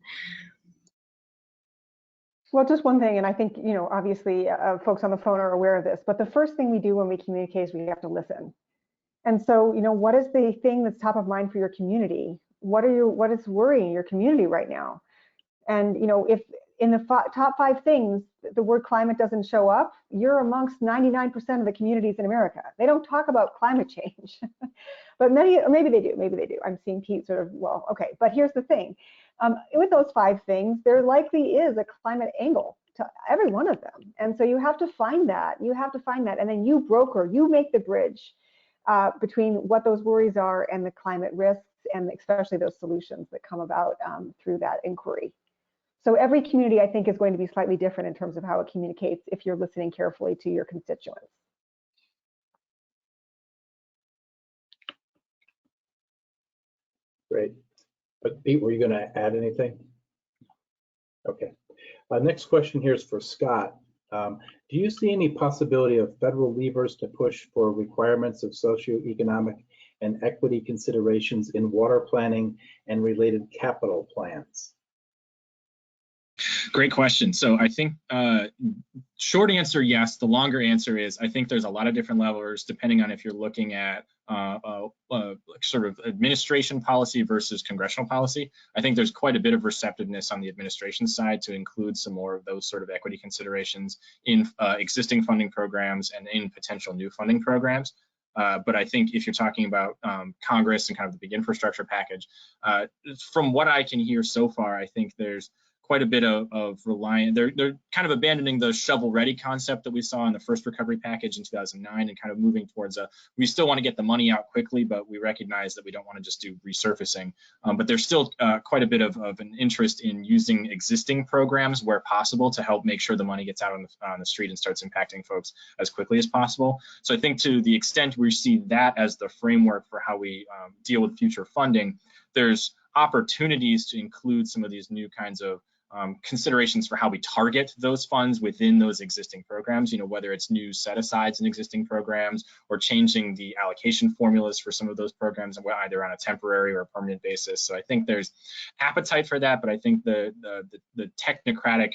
D: Well, just one thing, and I think, obviously folks on the phone are aware of this, but the first thing we do when we communicate is we have to listen. And so, what is the thing that's top of mind for your community? What is worrying your community right now? And, if in the top 5 things, the word climate doesn't show up, you're amongst 99% of the communities in America. They don't talk about climate change, but maybe they do. I'm seeing Pete sort of, well, okay, but here's the thing. With those 5 things, there likely is a climate angle to every one of them. And so you have to find that. And then you make the bridge between what those worries are and the climate risks, and especially those solutions that come about through that inquiry. So every community, I think, is going to be slightly different in terms of how it communicates if you're listening carefully to your constituents.
A: Great. But Pete, were you going to add anything? Okay. Next question here is for Scott. Do you see any possibility of federal levers to push for requirements of socioeconomic and equity considerations in water planning and related capital plans?
E: Great question. So I think short answer, yes. The longer answer is I think there's a lot of different levers depending on if you're looking at sort of administration policy versus congressional policy. I think there's quite a bit of receptiveness on the administration side to include some more of those sort of equity considerations in existing funding programs and in potential new funding programs. But I think if you're talking about Congress and kind of the big infrastructure package, from what I can hear so far, I think there's quite a bit of reliance. They're kind of abandoning the shovel-ready concept that we saw in the first recovery package in 2009 and kind of moving towards we still want to get the money out quickly, but we recognize that we don't want to just do resurfacing. But there's still quite a bit of an interest in using existing programs where possible to help make sure the money gets out on the street and starts impacting folks as quickly as possible. So I think to the extent we see that as the framework for how we deal with future funding, there's opportunities to include some of these new kinds of considerations for how we target those funds within those existing programs, whether it's new set-asides in existing programs or changing the allocation formulas for some of those programs, either on a temporary or a permanent basis. So I think there's appetite for that, but I think the technocratic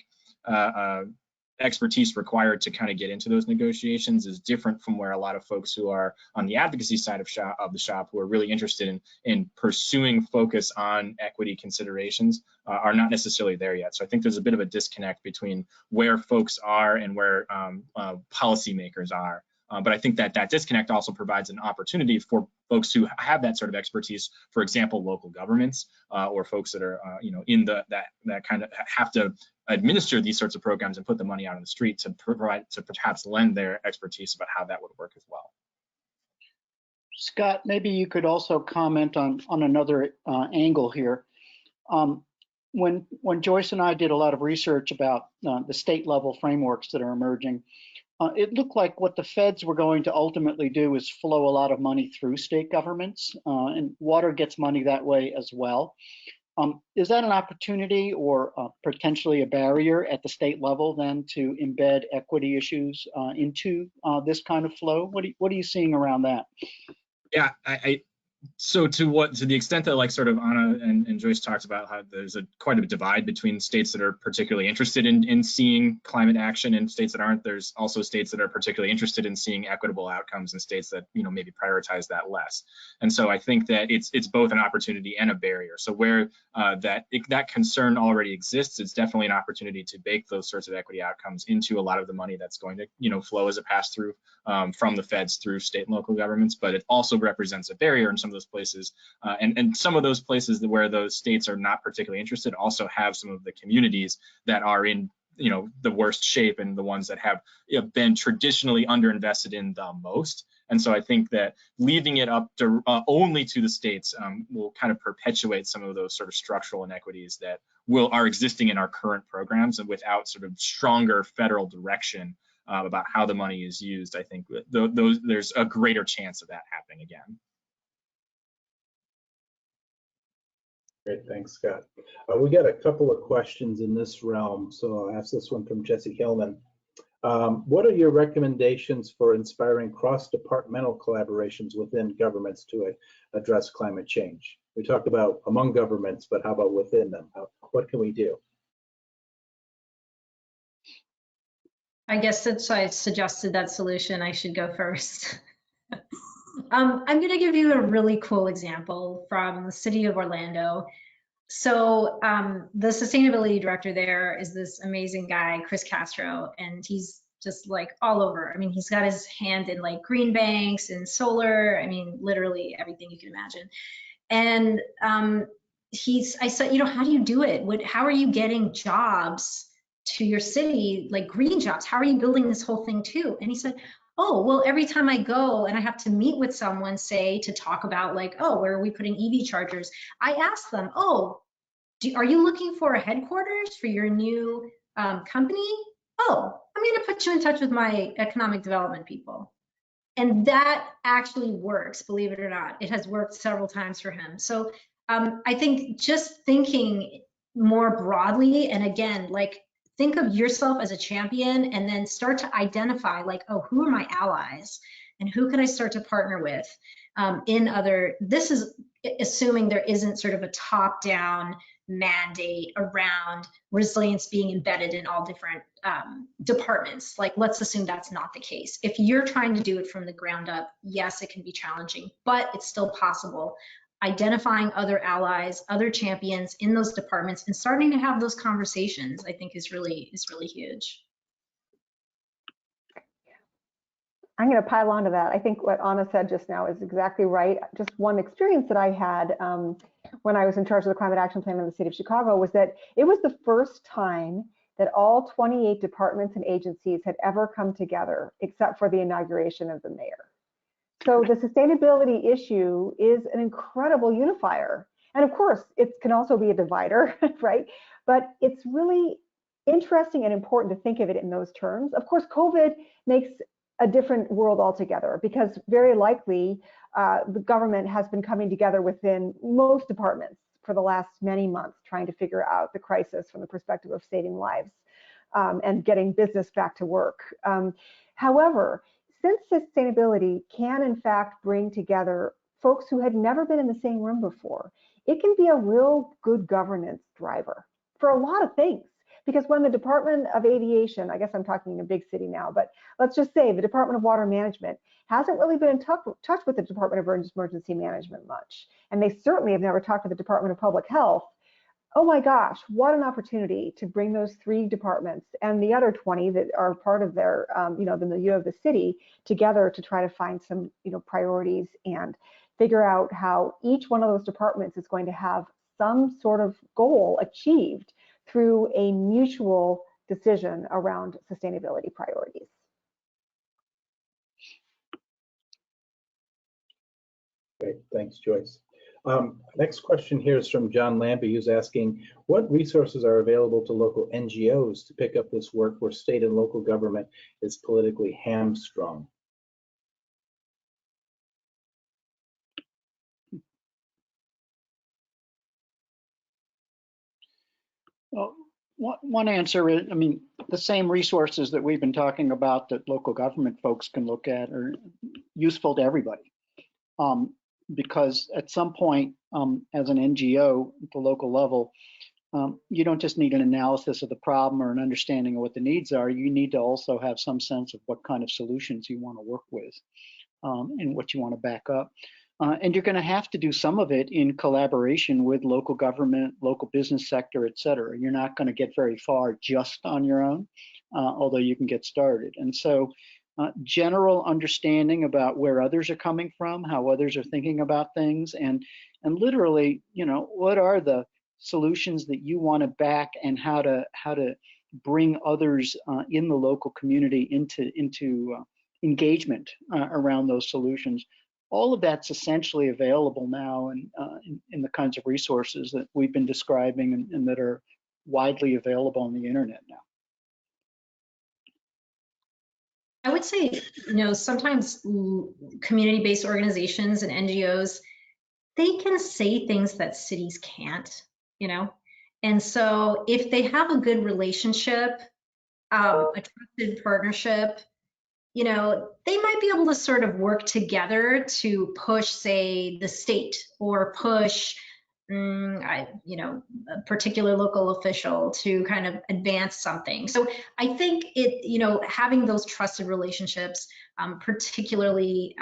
E: expertise required to kind of get into those negotiations is different from where a lot of folks who are on the advocacy side of the shop who are really interested in pursuing focus on equity considerations are not necessarily there yet. So I think there's a bit of a disconnect between where folks are and where policymakers are. But I think that disconnect also provides an opportunity for folks who have that sort of expertise, for example, local governments or folks that are in that kind of have to administer these sorts of programs and put the money out on the street to perhaps lend their expertise about how that would work as well.
B: Scott, maybe you could also comment on another angle here. When Joyce and I did a lot of research about the state level frameworks that are emerging, it looked like what the feds were going to ultimately do is flow a lot of money through state governments, and water gets money that way as well. Is that an opportunity or potentially a barrier at the state level then to embed equity issues into this kind of flow? What are you seeing around that?
E: Yeah, so to the extent that like sort of Anna and Joyce talked about how there's quite a divide between states that are particularly interested in seeing climate action and states that aren't, there's also states that are particularly interested in seeing equitable outcomes and states that maybe prioritize that less. And so I think that it's both an opportunity and a barrier. So where that concern already exists, it's definitely an opportunity to bake those sorts of equity outcomes into a lot of the money that's going to flow as a pass through from the feds through state and local governments. But it also represents a barrier in some of those places, and some of those places where those states are not particularly interested also have some of the communities that are in the worst shape and the ones that have been traditionally underinvested in the most. And so I think that leaving it up to only to the states will kind of perpetuate some of those sort of structural inequities that are existing in our current programs, and without sort of stronger federal direction about how the money is used, I think there's a greater chance of that happening again.
A: Great, thanks, Scott. We got a couple of questions in this realm, so I'll ask this one from Jesse Hillman. What are your recommendations for inspiring cross-departmental collaborations within governments to address climate change? We talked about among governments, but how about within them? What can we do?
F: I guess since I suggested that solution, I should go first. I'm going to give you a really cool example from the city of Orlando. So the sustainability director there is this amazing guy, Chris Castro, and he's just like all over. I mean, he's got his hand in like green banks and solar. I mean, literally everything you can imagine. And I said, how do you do it? How are you getting jobs to your city, like green jobs? How are you building this whole thing too? And he said, oh, well, every time I go and I have to meet with someone, say, to talk about like, oh, where are we putting EV chargers? I ask them, oh, are you looking for a headquarters for your new company? Oh, I'm going to put you in touch with my economic development people. And that actually works, believe it or not. It has worked several times for him. So I think just thinking more broadly, and again, like, think of yourself as a champion and then start to identify like, oh, who are my allies and who can I start to partner with this is assuming there isn't sort of a top-down mandate around resilience being embedded in all different departments. Like, let's assume that's not the case. If you're trying to do it from the ground up, yes, it can be challenging, but it's still possible. Identifying other allies, other champions in those departments, and starting to have those conversations, I think is really huge.
D: I'm going to pile onto that. I think what Anna said just now is exactly right. Just one experience that I had when I was in charge of the climate action plan in the city of Chicago was that it was the first time that all 28 departments and agencies had ever come together, except for the inauguration of the mayor. So the sustainability issue is an incredible unifier. And of course, it can also be a divider, right? But it's really interesting and important to think of it in those terms. Of course, COVID makes a different world altogether, because very likely the government has been coming together within most departments for the last many months, trying to figure out the crisis from the perspective of saving lives and getting business back to work. However, since sustainability can in fact bring together folks who had never been in the same room before, it can be a real good governance driver for a lot of things. Because when the Department of Aviation, I guess I'm talking in a big city now, but let's just say the Department of Water Management hasn't really been in touch with the Department of Emergency Management much. And they certainly have never talked to the Department of Public Health. Oh my gosh, what an opportunity to bring those 3 departments and the other 20 that are part of their, the milieu of the city together to try to find some, priorities and figure out how each one of those departments is going to have some sort of goal achieved through a mutual decision around sustainability priorities.
A: Great, thanks, Joyce. Next question here is from John Lambie, who's asking, what resources are available to local NGOs to pick up this work where state and local government is politically hamstrung?
B: Well, one answer is, the same resources that we've been talking about that local government folks can look at are useful to everybody. Because at some point, as an NGO at the local level, you don't just need an analysis of the problem or an understanding of what the needs are. You need to also have some sense of what kind of solutions you want to work with and what you want to back up. And you're going to have to do some of it in collaboration with local government, local business sector, et cetera. You're not going to get very far just on your own, although you can get started. And so general understanding about where others are coming from, how others are thinking about things, and literally, what are the solutions that you want to back and how to bring others in the local community into engagement around those solutions. All of that's essentially available now in the kinds of resources that we've been describing and that are widely available on the internet now.
F: I would say, sometimes community-based organizations and NGOs, they can say things that cities can't, And so if they have a good relationship, a trusted partnership, they might be able to sort of work together to push, say, the state or push, a particular local official to kind of advance something. So I think having those trusted relationships, particularly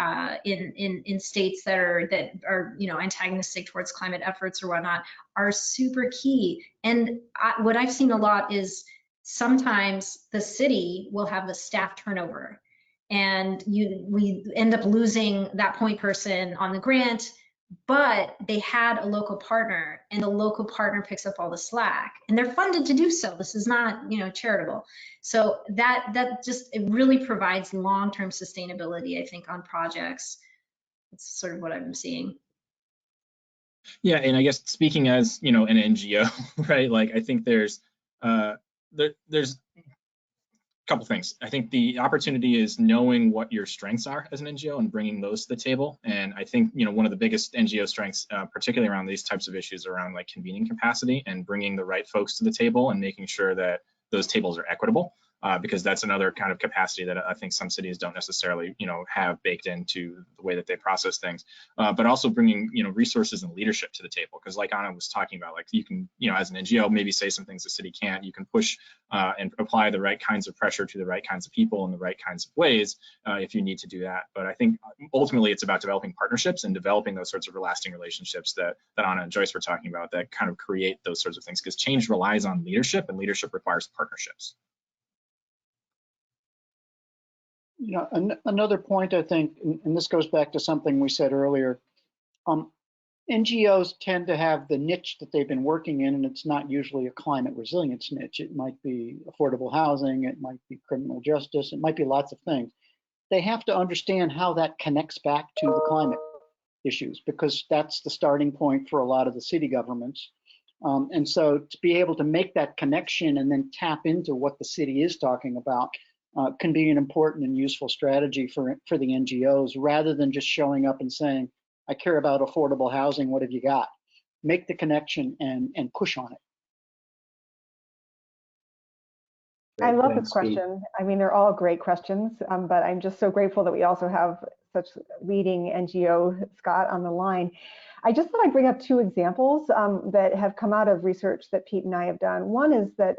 F: in states that are antagonistic towards climate efforts or whatnot, are super key. And what I've seen a lot is sometimes the city will have a staff turnover, and we end up losing that point person on the grant, but they had a local partner, and the local partner picks up all the slack, and they're funded to do so. This is not, charitable. So that it really provides long-term sustainability, I think, on projects. That's sort of what I'm seeing.
E: Yeah, and I guess speaking as, an NGO, right? Like, I think there's couple things. I think the opportunity is knowing what your strengths are as an NGO and bringing those to the table. And I think, one of the biggest NGO strengths, particularly around these types of issues, around like convening capacity and bringing the right folks to the table and making sure that those tables are equitable. Because that's another kind of capacity that I think some cities don't necessarily, have baked into the way that they process things. But also bringing, resources and leadership to the table. Because like Anna was talking about, like you can, as an NGO, maybe say some things the city can't. You can push and apply the right kinds of pressure to the right kinds of people in the right kinds of ways if you need to do that. But I think ultimately it's about developing partnerships and developing those sorts of lasting relationships that Anna and Joyce were talking about that kind of create those sorts of things. Because change relies on leadership, and leadership requires partnerships.
B: You know, another point I think, and this goes back to something we said earlier, NGOs tend to have the niche that they've been working in, and it's not usually a climate resilience niche. It might be affordable housing, it might be criminal justice, it might be lots of things. They have to understand how that connects back to the climate issues, because that's the starting point for a lot of the city governments. And so to be able to make that connection and then tap into what the city is talking about can be an important and useful strategy for the NGOs, rather than just showing up and saying, I care about affordable housing, what have you got? Make the connection and push on it.
D: I love
A: Thanks,
D: this question. I mean, they're all great questions, but I'm just so grateful that we also have such leading NGO Scott on the line. I just thought I'd bring up two examples that have come out of research that Pete and I have done. One is that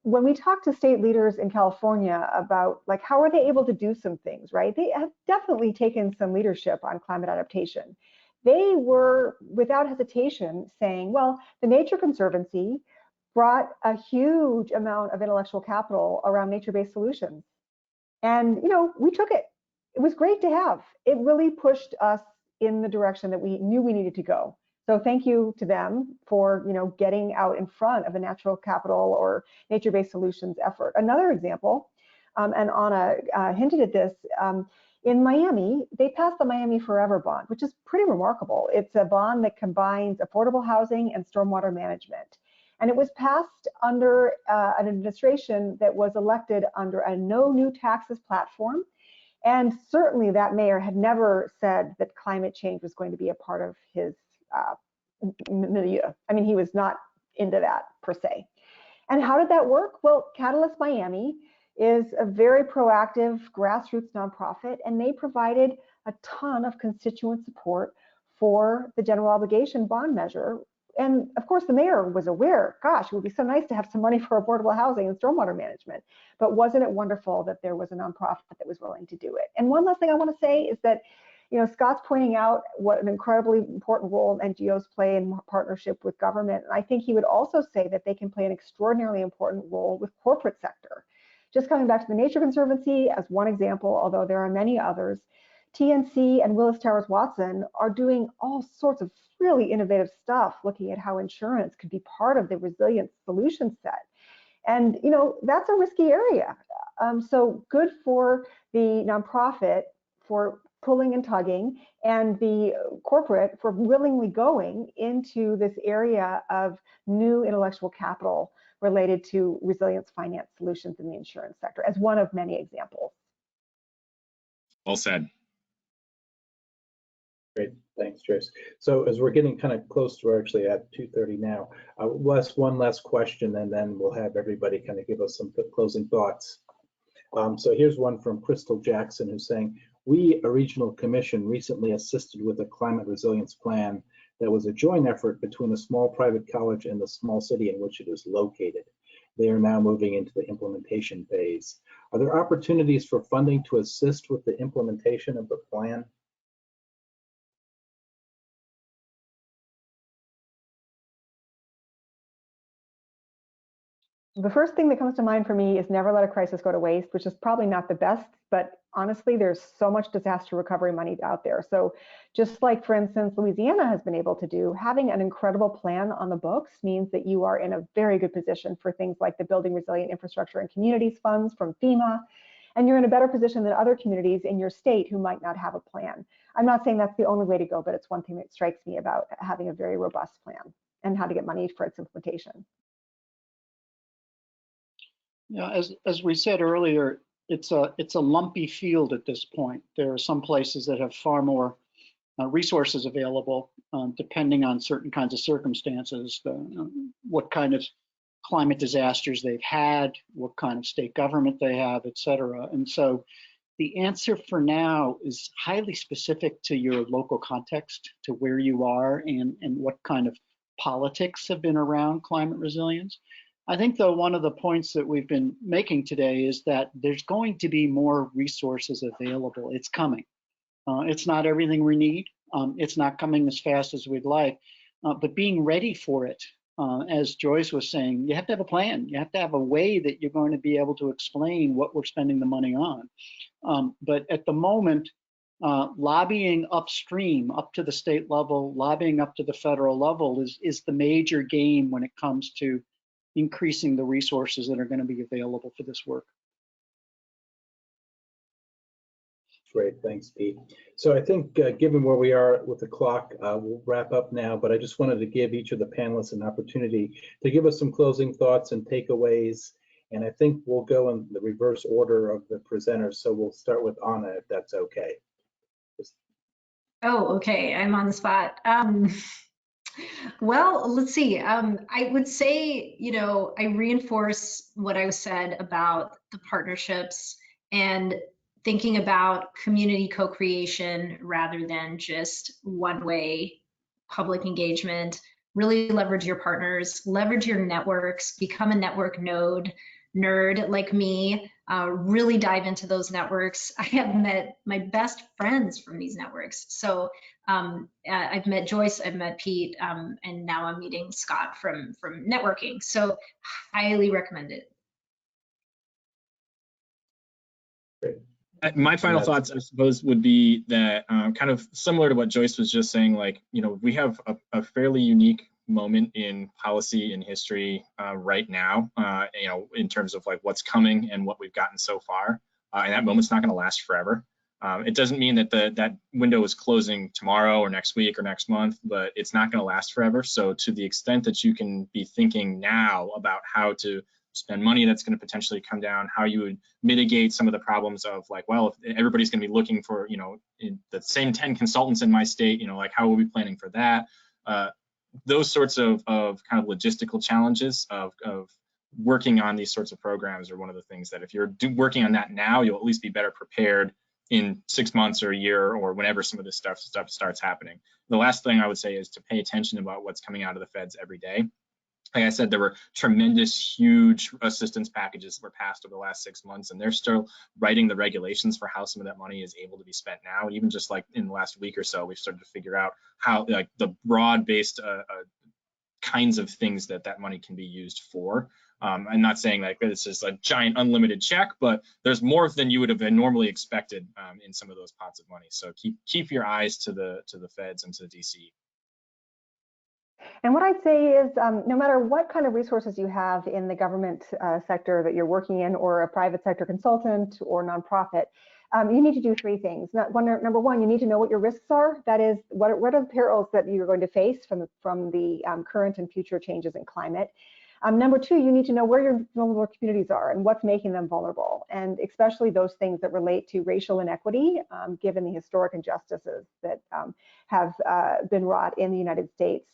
D: when we talk to state leaders in California about like how are they able to do some things, right? They have definitely taken some leadership on climate adaptation. They were without hesitation saying, well, the Nature Conservancy brought a huge amount of intellectual capital around nature-based solutions. And, you know, we took it. It was great to have. It really pushed us in the direction that we knew we needed to go. So thank you to them for, you know, getting out in front of the natural capital or nature-based solutions effort. Another example, and Anna hinted at this, in Miami, they passed the Miami Forever Bond, which is pretty remarkable. It's a bond that combines affordable housing and stormwater management. And it was passed under an administration that was elected under a no new taxes platform. And certainly that mayor had never said that climate change was going to be a part of his milieu. I mean, he was not into that per se. And how did that work? Well, Catalyst Miami is a very proactive grassroots nonprofit, and they provided a ton of constituent support for the general obligation bond measure. And of course, the mayor was aware, gosh, it would be so nice to have some money for affordable housing and stormwater management. But wasn't it wonderful that there was a nonprofit that was willing to do it? And one last thing I want to say is that, you know, Scott's pointing out what an incredibly important role NGOs play in partnership with government. And I think he would also say that they can play an extraordinarily important role with corporate sector. Just coming back to the Nature Conservancy as one example, although there are many others, TNC and Willis Towers Watson are doing all sorts of really innovative stuff, looking at how insurance could be part of the resilience solution set. And, you know, that's a risky area. So good for the nonprofit for pulling and tugging, and the corporate for willingly going into this area of new intellectual capital related to resilience finance solutions in the insurance sector as one of many examples.
E: Well said.
A: Great, thanks, Joyce. So as we're getting kind of close to, we're actually at 2:30 now, one last question, and then we'll have everybody kind of give us some closing thoughts. So here's one from Crystal Jackson, who's saying, we, a regional commission, recently assisted with a climate resilience plan that was a joint effort between a small private college and the small city in which it is located. They are now moving into the implementation phase. Are there opportunities for funding to assist with the implementation of the plan?
D: The first thing that comes to mind for me is never let a crisis go to waste, which is probably not the best, but honestly, there's so much disaster recovery money out there. So just like, for instance, Louisiana has been able to do, having an incredible plan on the books means that you are in a very good position for things like the Building Resilient Infrastructure and Communities funds from FEMA, and you're in a better position than other communities in your state who might not have a plan. I'm not saying that's the only way to go, but it's one thing that strikes me about having a very robust plan and how to get money for its implementation.
B: Yeah, as we said earlier, it's a lumpy field at this point. There are some places that have far more resources available, depending on certain kinds of circumstances, what kind of climate disasters they've had, what kind of state government they have, et cetera. And so the answer for now is highly specific to your local context, to where you are and what kind of politics have been around climate resilience. I think, though, one of the points that we've been making today is that there's going to be more resources available. It's coming. It's not everything we need. It's not coming as fast as we'd like, but being ready for it as Joyce was saying, you have to have a plan. You have to have a way that you're going to be able to explain what we're spending the money on. But at the moment, lobbying upstream, up to the state level, lobbying up to the federal level is the major game when it comes to increasing the resources that are going to be available for this work.
A: Great, thanks, Pete. So I think given where we are with the clock, we'll wrap up now, but I just wanted to give each of the panelists an opportunity to give us some closing thoughts and takeaways. And I think we'll go in the reverse order of the presenters. So we'll start with Anna, if that's okay.
F: Oh, okay, I'm on the spot. Well, let's see. I would say, I reinforce what I said about the partnerships and thinking about community co-creation rather than just one-way public engagement. Really leverage your partners, leverage your networks, become a network nerd like me, really dive into those networks. I have met my best friends from these networks. So I've met Joyce, I've met Pete, and now I'm meeting Scott from networking. So highly recommend it.
E: My final thoughts, I suppose, would be that kind of similar to what Joyce was just saying, like, we have a fairly unique moment in policy and history right now, in terms of like what's coming and what we've gotten so far. And that moment's not going to last forever. It doesn't mean that that window is closing tomorrow or next week or next month, but it's not going to last forever. So to the extent that you can be thinking now about how to spend money that's going to potentially come down, how you would mitigate some of the problems of like, well, if everybody's going to be looking for, in the same 10 consultants in my state, like how are we planning for that? Those sorts of kind of logistical challenges of working on these sorts of programs are one of the things that if you're working on that now, you'll at least be better prepared in 6 months or a year or whenever some of this stuff starts happening. The last thing I would say is to pay attention about what's coming out of the feds every day. Like I said, there were tremendous, huge assistance packages that were passed over the last 6 months, and they're still writing the regulations for how some of that money is able to be spent now. And even just like in the last week or so, we've started to figure out how like the broad-based kinds of things that money can be used for. I'm not saying like this is a giant unlimited check, but there's more than you would have normally expected in some of those pots of money. So keep your eyes to the feds and to DC.
D: And what I'd say is no matter what kind of resources you have in the government sector that you're working in, or a private sector consultant or nonprofit, you need to do three things. Number one, you need to know what your risks are. That is, what are the perils that you're going to face from the current and future changes in climate. Number two, you need to know where your vulnerable communities are and what's making them vulnerable, and especially those things that relate to racial inequity, given the historic injustices that have been wrought in the United States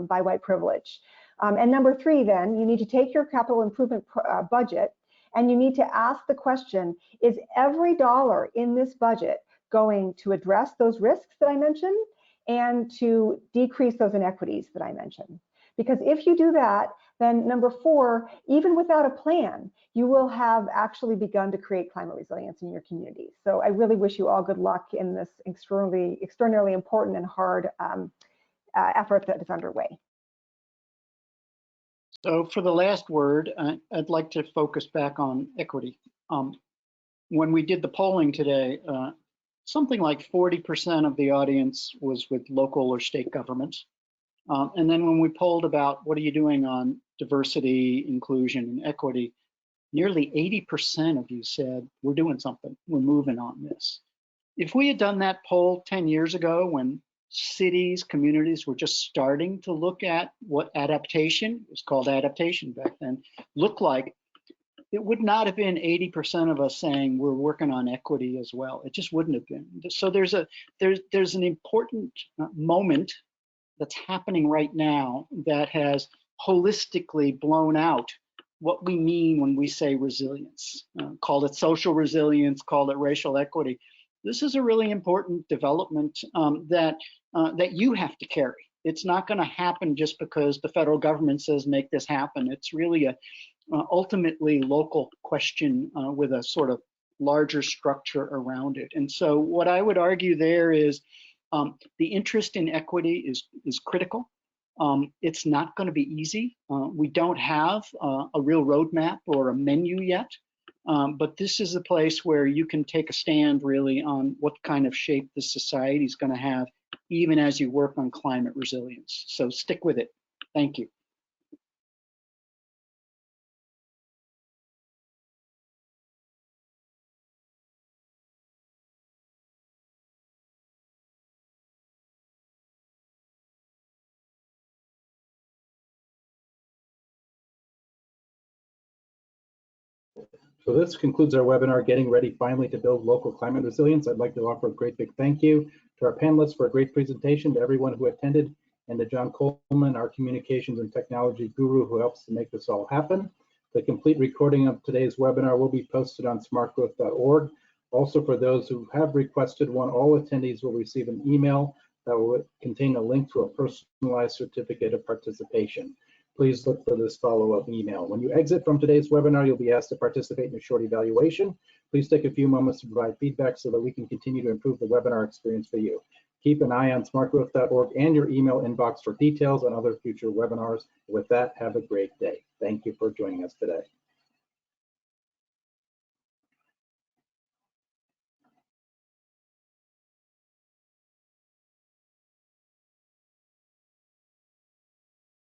D: by white privilege. And number three, then, you need to take your capital improvement budget and you need to ask the question, is every dollar in this budget going to address those risks that I mentioned and to decrease those inequities that I mentioned? Because if you do that, then number four, even without a plan, you will have actually begun to create climate resilience in your communities. So I really wish you all good luck in this extraordinarily important and hard effort that is underway.
B: So for the last word, I'd like to focus back on equity. When we did the polling today, something like 40% of the audience was with local or state governments. And then when we polled about what are you doing on diversity, inclusion, and equity, nearly 80% of you said, we're doing something, we're moving on this. If we had done that poll 10 years ago when cities, communities were just starting to look at what adaptation, it was called adaptation back then, looked like, it would not have been 80% of us saying we're working on equity as well. It just wouldn't have been. So there's an important moment that's happening right now that has holistically blown out what we mean when we say resilience. Call it social resilience, call it racial equity. This is a really important development that you have to carry. It's not going to happen just because the federal government says make this happen. It's really a ultimately local question with a sort of larger structure around it. And so what I would argue there is the interest in equity is critical. It's not going to be easy. We don't have a real roadmap or a menu yet, but this is a place where you can take a stand really on what kind of shape the society is going to have, even as you work on climate resilience. So stick with it. Thank you.
A: So this concludes our webinar, Getting Ready Finally to Build Local Climate Resilience. I'd like to offer a great big thank you to our panelists for a great presentation, to everyone who attended, and to John Coleman, our communications and technology guru who helps to make this all happen. The complete recording of today's webinar will be posted on smartgrowth.org. Also, for those who have requested one, all attendees will receive an email that will contain a link to a personalized certificate of participation. Please look for this follow-up email. When you exit from today's webinar, you'll be asked to participate in a short evaluation. Please take a few moments to provide feedback so that we can continue to improve the webinar experience for you. Keep an eye on smartgrowth.org and your email inbox for details on other future webinars. With that, have a great day. Thank you for joining us today.